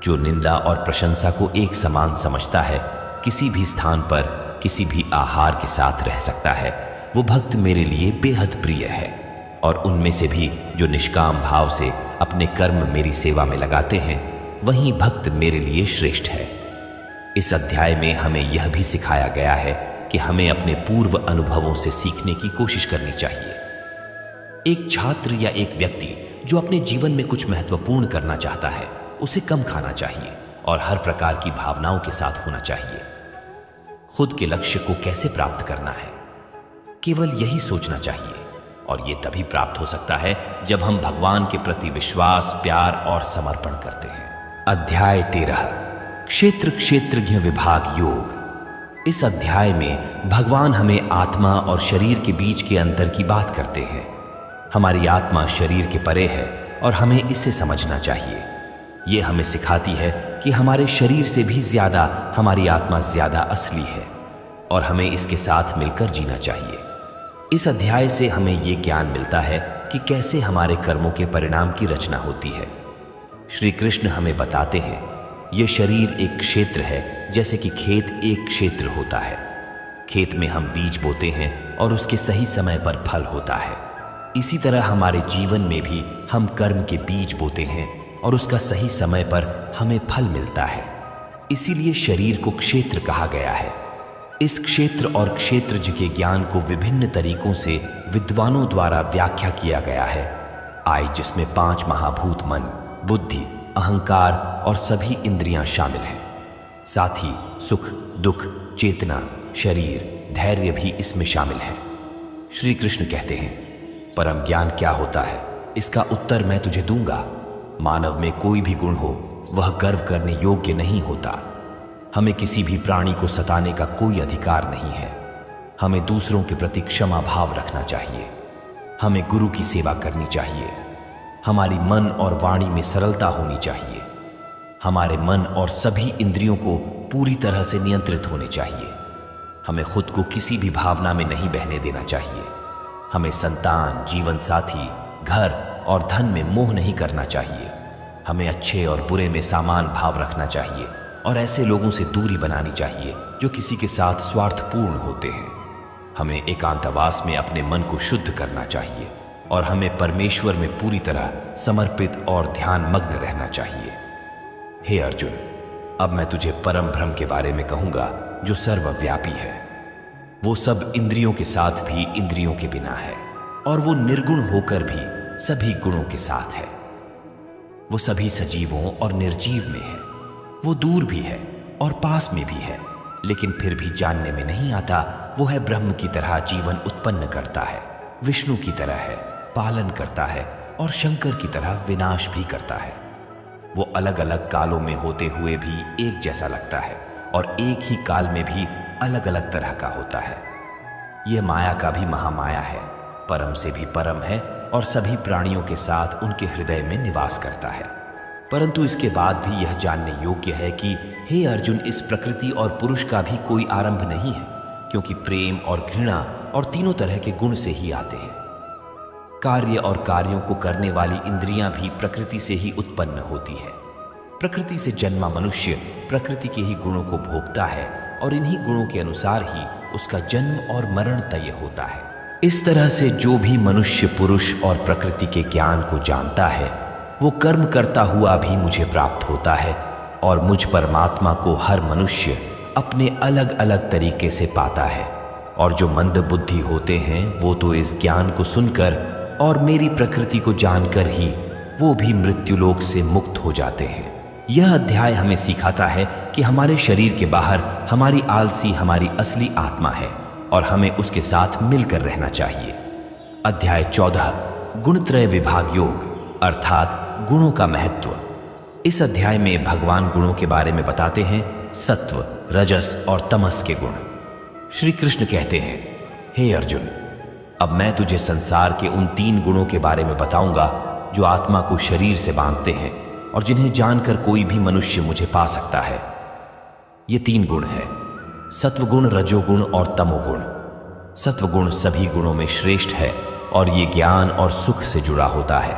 जो निंदा और प्रशंसा को एक समान समझता है, किसी भी स्थान पर किसी भी आहार के साथ रह सकता है, वो भक्त मेरे लिए बेहद प्रिय है। और उनमें से भी जो निष्काम भाव से अपने कर्म मेरी सेवा में लगाते हैं, वही भक्त मेरे लिए श्रेष्ठ है। इस अध्याय में हमें यह भी सिखाया गया है कि हमें अपने पूर्व अनुभवों से सीखने की कोशिश करनी चाहिए। एक छात्र या एक व्यक्ति जो अपने जीवन में कुछ महत्वपूर्ण करना चाहता है, उसे कम खाना चाहिए और हर प्रकार की भावनाओं के साथ होना चाहिए। खुद के लक्ष्य को कैसे प्राप्त करना है, केवल यही सोचना चाहिए, और ये तभी प्राप्त हो सकता है जब हम भगवान के प्रति विश्वास, प्यार और समर्पण करते हैं। अध्याय 13 क्षेत्र क्षेत्रज्ञ विभाग योग। इस अध्याय में भगवान हमें आत्मा और शरीर के बीच के अंतर की बात करते हैं। हमारी आत्मा शरीर के परे है और हमें इसे समझना चाहिए। ये हमें सिखाती है कि हमारे शरीर से भी ज्यादा हमारी आत्मा ज्यादा असली है और हमें इसके साथ मिलकर जीना चाहिए। इस अध्याय से हमें ये ज्ञान मिलता है कि कैसे हमारे कर्मों के परिणाम की रचना होती है। श्री कृष्ण हमें बताते हैं, यह शरीर एक क्षेत्र है, जैसे कि खेत एक क्षेत्र होता है। खेत में हम बीज बोते हैं और उसके सही समय पर फल होता है। इसी तरह हमारे जीवन में भी हम कर्म के बीज बोते हैं और उसका सही समय पर हमें फल मिलता है। इसीलिए शरीर को क्षेत्र कहा गया है। इस क्षेत्र और क्षेत्रज के ज्ञान को विभिन्न तरीकों से विद्वानों द्वारा व्याख्या किया गया है। आय जिसमें 5 महाभूत मन, बुद्धि, अहंकार और सभी इंद्रियां शामिल हैं। साथ ही सुख, दुख, चेतना, शरीर, धैर्य भी इसमें शामिल है। श्री कृष्ण कहते हैं, परम ज्ञान क्या होता है, इसका उत्तर मैं तुझे दूंगा। मानव में कोई भी गुण हो, वह गर्व करने योग्य नहीं होता। हमें किसी भी प्राणी को सताने का कोई अधिकार नहीं है। हमें दूसरों के प्रति क्षमा भाव रखना चाहिए। हमें गुरु की सेवा करनी चाहिए। हमारी मन और वाणी में सरलता होनी चाहिए। हमारे मन और सभी इंद्रियों को पूरी तरह से नियंत्रित होने चाहिए। हमें खुद को किसी भी भावना में नहीं बहने देना चाहिए। हमें संतान, जीवन साथी, घर और धन में मोह नहीं करना चाहिए। हमें अच्छे और बुरे में समान भाव रखना चाहिए और ऐसे लोगों से दूरी बनानी चाहिए जो किसी के साथ स्वार्थपूर्ण होते हैं। हमें एकांतवास में अपने मन को शुद्ध करना चाहिए और हमें परमेश्वर में पूरी तरह समर्पित और ध्यान मग्न रहना चाहिए। हे अर्जुन, अब मैं तुझे परम ब्रह्म के बारे में कहूंगा जो सर्वव्यापी है। वो सब इंद्रियों के साथ भी इंद्रियों के बिना है और वो निर्गुण होकर भी सभी गुणों के साथ है। वो सभी सजीवों और निर्जीव में है। वो दूर भी है और पास में भी है, लेकिन फिर भी जानने में नहीं आता। वो है ब्रह्म की तरह जीवन उत्पन्न करता है, विष्णु की तरह है, पालन करता है और शंकर की तरह विनाश भी करता है। वो अलग अलग कालों में होते हुए भी एक जैसा लगता है और एक ही काल में भी अलग अलग तरह का होता है। यह माया का भी महामाया है, परम से भी परम है और सभी प्राणियों के साथ उनके हृदय में निवास करता है। परंतु इसके बाद भी यह जानने योग्य है कि हे अर्जुन, इस प्रकृति और पुरुष का भी कोई आरंभ नहीं है, क्योंकि प्रेम और घृणा और तीनों तरह के गुण से ही आते हैं। कार्य और कार्यों को करने वाली इंद्रियां भी प्रकृति से ही उत्पन्न होती है। प्रकृति से जन्मा मनुष्य प्रकृति के ही गुणों को भोगता है और इन्हीं गुणों के अनुसार ही उसका जन्म और मरण तय होता है। इस तरह से जो भी मनुष्य पुरुष और प्रकृति के ज्ञान को जानता है वो कर्म करता हुआ भी मुझे प्राप्त होता है और मुझ परमात्मा को हर मनुष्य अपने अलग अलग तरीके से पाता है। और जो मंद बुद्धि होते हैं वो तो इस ज्ञान को सुनकर और मेरी प्रकृति को जानकर ही वो भी मृत्युलोक से मुक्त हो जाते हैं। यह अध्याय हमें सिखाता है कि हमारे शरीर के बाहर हमारी आलसी हमारी असली आत्मा है और हमें उसके साथ मिलकर रहना चाहिए। अध्याय 14 गुणत्रय विभाग योग अर्थात गुणों का महत्व। इस अध्याय में भगवान गुणों के बारे में बताते हैं, सत्व, रजस और तमस के गुण। श्री कृष्ण कहते हैं, हे अर्जुन, अब मैं तुझे संसार के उन 3 गुणों के बारे में बताऊंगा जो आत्मा को शरीर से बांधते हैं और जिन्हें जानकर कोई भी मनुष्य मुझे पा सकता है। ये 3 गुण हैं, सत्वगुण, रजोगुण और तमोगुण। सत्वगुण सभी गुणों में श्रेष्ठ है और ये ज्ञान और सुख से जुड़ा होता है,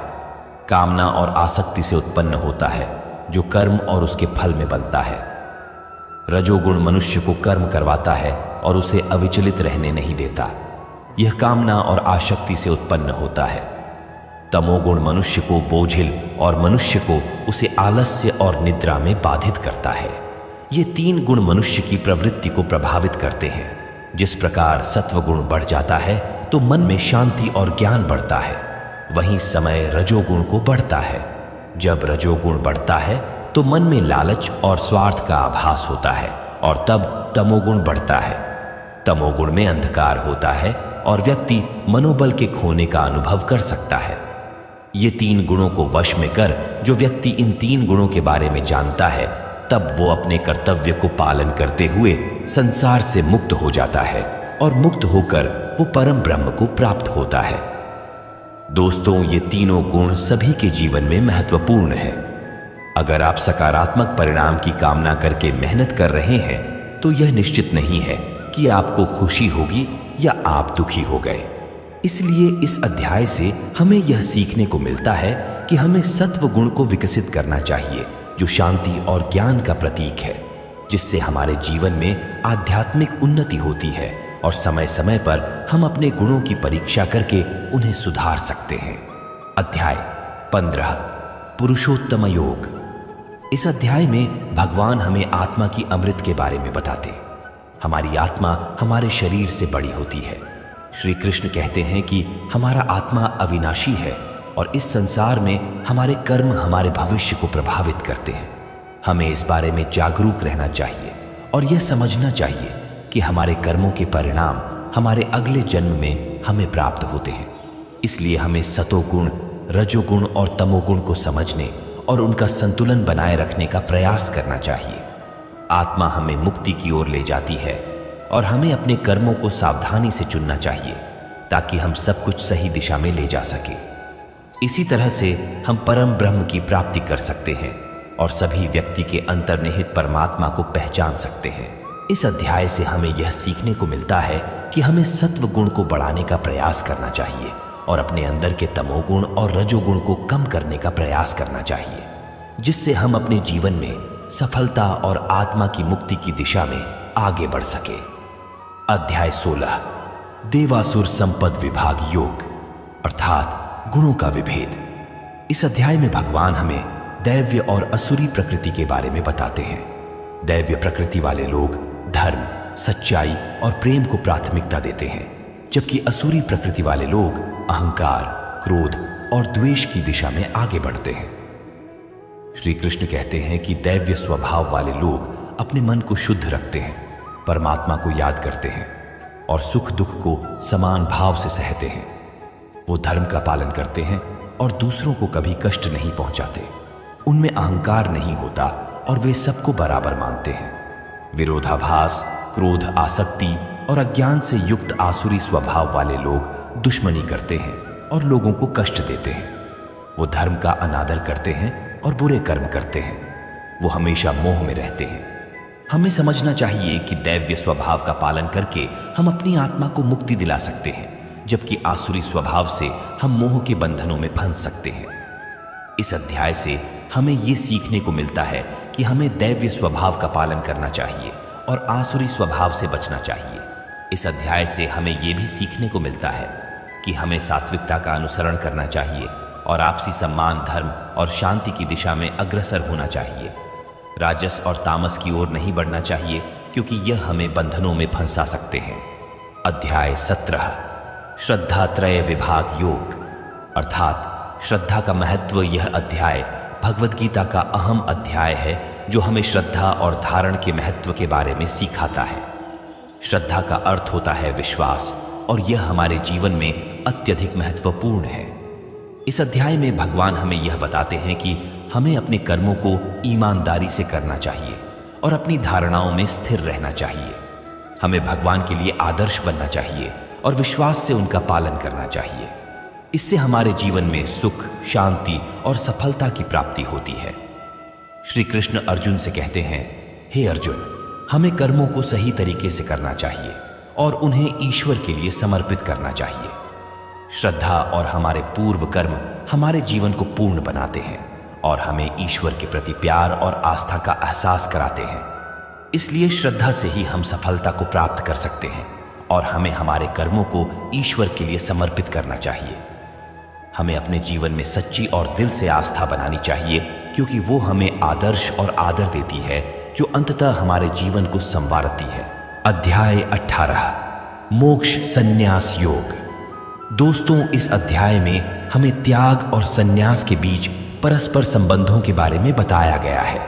कामना और आसक्ति से उत्पन्न होता है जो कर्म और उसके फल में बनता है। रजोगुण मनुष्य को कर्म करवाता है और उसे अविचलित रहने नहीं देता, यह कामना और आसक्ति से उत्पन्न होता है। तमोगुण मनुष्य को बोझिल और मनुष्य को उसे आलस्य और निद्रा में बाधित करता है। ये 3 गुण मनुष्य की प्रवृत्ति को प्रभावित करते हैं। जिस प्रकार सत्वगुण बढ़ जाता है तो मन में शांति और ज्ञान बढ़ता है, वहीं समय रजोगुण को बढ़ता है। जब रजोगुण बढ़ता है तो मन में लालच और स्वार्थ का आभास होता है और तब तमोगुण बढ़ता है। तमोगुण में अंधकार होता है और व्यक्ति मनोबल के खोने का अनुभव कर सकता है। ये 3 गुणों को वश में कर जो व्यक्ति इन 3 गुणों के बारे में जानता है तब वो अपने कर्तव्य को पालन करते हुए संसार से मुक्त हो जाता है और मुक्त होकर वो परम ब्रह्म को प्राप्त होता है। दोस्तों, ये तीनों गुण सभी के जीवन में महत्वपूर्ण है। अगर आप सकारात्मक परिणाम की कामना करके मेहनत कर रहे हैं तो यह निश्चित नहीं है कि आपको खुशी होगी या आप दुखी हो गए। इसलिए इस अध्याय से हमें यह सीखने को मिलता है कि हमें सत्व गुण को विकसित करना चाहिए जो शांति और ज्ञान का प्रतीक है, जिससे हमारे जीवन में आध्यात्मिक उन्नति होती है और समय समय पर हम अपने गुणों की परीक्षा करके उन्हें सुधार सकते हैं। अध्याय 15 पुरुषोत्तम योग। इस अध्याय में भगवान हमें आत्मा की अमृत के बारे में बताते। हमारी आत्मा हमारे शरीर से बड़ी होती है। श्री कृष्ण कहते हैं कि हमारा आत्मा अविनाशी है और इस संसार में हमारे कर्म हमारे भविष्य को प्रभावित करते हैं। हमें इस बारे में जागरूक रहना चाहिए और यह समझना चाहिए कि हमारे कर्मों के परिणाम हमारे अगले जन्म में हमें प्राप्त होते हैं। इसलिए हमें सतोगुण, रजोगुण और तमोगुण को समझने और उनका संतुलन बनाए रखने का प्रयास करना चाहिए। आत्मा हमें मुक्ति की ओर ले जाती है और हमें अपने कर्मों को सावधानी से चुनना चाहिए ताकि हम सब कुछ सही दिशा में ले जा सके। इसी तरह से हम परम ब्रह्म की प्राप्ति कर सकते हैं और सभी व्यक्ति के अंतर्निहित परमात्मा को पहचान सकते हैं। इस अध्याय से हमें यह सीखने को मिलता है कि हमें सत्व गुण को बढ़ाने का प्रयास करना चाहिए और अपने अंदर के तमोगुण और रजोगुण को कम करने का प्रयास करना चाहिए, जिससे हम अपने जीवन में सफलता और आत्मा की मुक्ति की दिशा में आगे बढ़ सके। अध्याय 16 देवासुर संपद विभाग योग अर्थात गुणों का विभेद। इस अध्याय में भगवान हमें दैव्य और असुरी प्रकृति के बारे में बताते हैं। दैव्य प्रकृति वाले लोग धर्म, सच्चाई और प्रेम को प्राथमिकता देते हैं, जबकि असुरी प्रकृति वाले लोग अहंकार, क्रोध और द्वेष की दिशा में आगे बढ़ते हैं। श्री कृष्ण कहते हैं कि दैव्य स्वभाव वाले लोग अपने मन को शुद्ध रखते हैं, परमात्मा को याद करते हैं और सुख दुख को समान भाव से सहते हैं। वो धर्म का पालन करते हैं और दूसरों को कभी कष्ट नहीं पहुंचाते। उनमें अहंकार नहीं होता और वे सबको बराबर मानते हैं। विरोधाभास, क्रोध, आसक्ति और अज्ञान से युक्त आसुरी स्वभाव वाले लोग दुश्मनी करते हैं और लोगों को कष्ट देते हैं। वो धर्म का अनादर करते हैं और बुरे कर्म करते हैं। वो हमेशा मोह में रहते हैं। हमें समझना चाहिए कि दैव्य स्वभाव का पालन करके हम अपनी आत्मा को मुक्ति दिला सकते हैं, जबकि आसुरी स्वभाव से हम मोह के बंधनों में फंस सकते हैं। इस अध्याय से हमें ये सीखने को मिलता है कि हमें दैव्य स्वभाव का पालन करना चाहिए और आसुरी स्वभाव से बचना चाहिए। इस अध्याय से हमें ये भी सीखने को मिलता है कि हमें सात्विकता का अनुसरण करना चाहिए और आपसी सम्मान, धर्म और शांति की दिशा में अग्रसर होना चाहिए। राजस और तामस की ओर नहीं बढ़ना चाहिए क्योंकि यह हमें बंधनों में फंसा सकते हैं। अध्याय 17 श्रद्धात्रय विभाग योग, अर्थात श्रद्धा का महत्व। यह अध्याय भगवद गीता का अहम अध्याय है जो हमें श्रद्धा और धारण के महत्व के बारे में सिखाता है। श्रद्धा का अर्थ होता है विश्वास और यह हमारे जीवन में अत्यधिक महत्वपूर्ण है। इस अध्याय में भगवान हमें यह बताते हैं कि हमें अपने कर्मों को ईमानदारी से करना चाहिए और अपनी धारणाओं में स्थिर रहना चाहिए। हमें भगवान के लिए आदर्श बनना चाहिए और विश्वास से उनका पालन करना चाहिए। इससे हमारे जीवन में सुख, शांति और सफलता की प्राप्ति होती है। श्री कृष्ण अर्जुन से कहते हैं, हे अर्जुन, हमें कर्मों को सही तरीके से करना चाहिए और उन्हें ईश्वर के लिए समर्पित करना चाहिए। श्रद्धा और हमारे पूर्व कर्म हमारे जीवन को पूर्ण बनाते हैं और हमें ईश्वर के प्रति प्यार और आस्था का एहसास कराते हैं। इसलिए श्रद्धा से ही हम सफलता को प्राप्त कर सकते हैं और हमें हमारे कर्मों को ईश्वर के लिए समर्पित करना चाहिए। हमें अपने जीवन में सच्ची और दिल से आस्था बनानी चाहिए क्योंकि वो हमें आदर्श और आदर देती है जो अंततः हमारे जीवन को संवारती है। अध्याय 18 मोक्ष संन्यास योग। दोस्तों, इस अध्याय में हमें त्याग और संन्यास के बीच परस्पर संबंधों के बारे में बताया गया है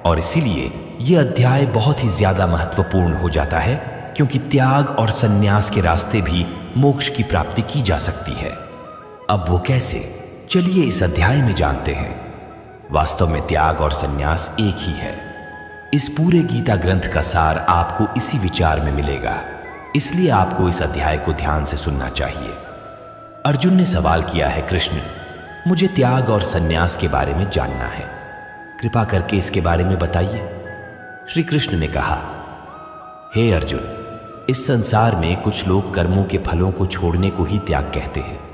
और इसीलिए यह अध्याय बहुत ही ज्यादा महत्वपूर्ण हो जाता है क्योंकि त्याग और संन्यास के रास्ते भी मोक्ष की प्राप्ति की जा सकती है। अब वो कैसे, चलिए इस अध्याय में जानते हैं। वास्तव में त्याग और संन्यास एक ही है। इस पूरे गीता ग्रंथ का सार आपको इसी विचार में मिलेगा, इसलिए आपको इस अध्याय को ध्यान से सुनना चाहिए। अर्जुन ने सवाल किया है, कृष्ण, मुझे त्याग और संन्यास के बारे में जानना है, कृपा करके इसके बारे में बताइए। श्री कृष्ण ने कहा, हे अर्जुन, इस संसार में कुछ लोग कर्मों के फलों को छोड़ने को ही त्याग कहते हैं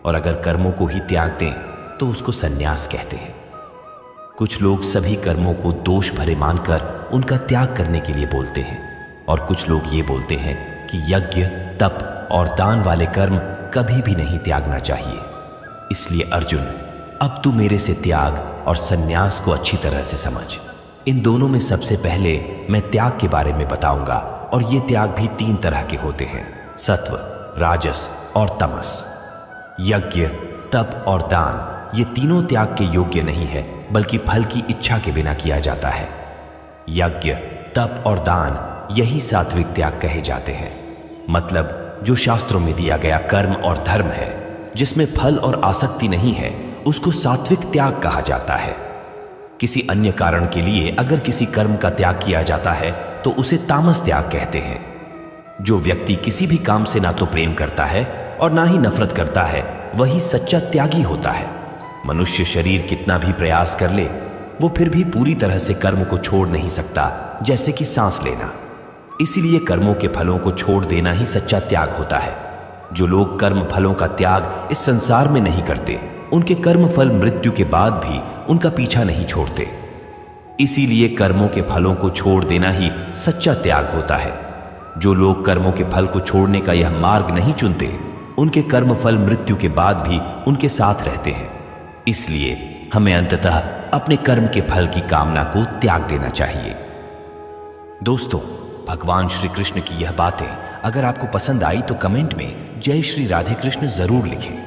और अगर कर्मों को ही त्याग दें तो उसको संन्यास कहते हैं। कुछ लोग सभी कर्मों को दोष भरे मानकर उनका त्याग करने के लिए बोलते हैं और कुछ लोग ये बोलते हैं कि यज्ञ, तप और दान वाले कर्म कभी भी नहीं त्यागना चाहिए। इसलिए अर्जुन, अब तू मेरे से त्याग और संन्यास को अच्छी तरह से समझ। इन दोनों में सबसे पहले मैं त्याग के बारे में बताऊंगा और ये त्याग भी 3 तरह के होते हैं, सत्व, राजस और तमस। यज्ञ, तप और दान ये तीनों त्याग के योग्य नहीं है बल्कि फल की इच्छा के बिना किया जाता है। यज्ञ, तप और दान यही सात्विक त्याग कहे जाते हैं, मतलब जो शास्त्रों में दिया गया कर्म और धर्म है जिसमें फल और आसक्ति नहीं है उसको सात्विक त्याग कहा जाता है। किसी अन्य कारण के लिए अगर किसी कर्म का त्याग किया जाता है तो उसे तामस त्याग कहते हैं। जो व्यक्ति किसी भी काम से ना तो प्रेम करता है और ना ही नफरत करता है वही सच्चा त्यागी होता है। मनुष्य शरीर कितना भी प्रयास कर ले वो फिर भी पूरी तरह से कर्म को छोड़ नहीं सकता, जैसे कि सांस लेना। इसीलिए कर्मों के फलों को छोड़ देना ही सच्चा त्याग होता है। जो लोग कर्म फलों का त्याग इस संसार में नहीं करते उनके कर्म फल मृत्यु के बाद भी उनका पीछा नहीं छोड़ते। इसीलिए कर्मों के फलों को छोड़ देना ही सच्चा त्याग होता है। जो लोग कर्मों के फल को छोड़ने का यह मार्ग नहीं चुनते उनके कर्म फल मृत्यु के बाद भी उनके साथ रहते हैं। इसलिए हमें अंततः अपने कर्म के फल की कामना को त्याग देना चाहिए। दोस्तों, भगवान श्री कृष्ण की यह बातें अगर आपको पसंद आई तो कमेंट में जय श्री राधे कृष्ण जरूर लिखें।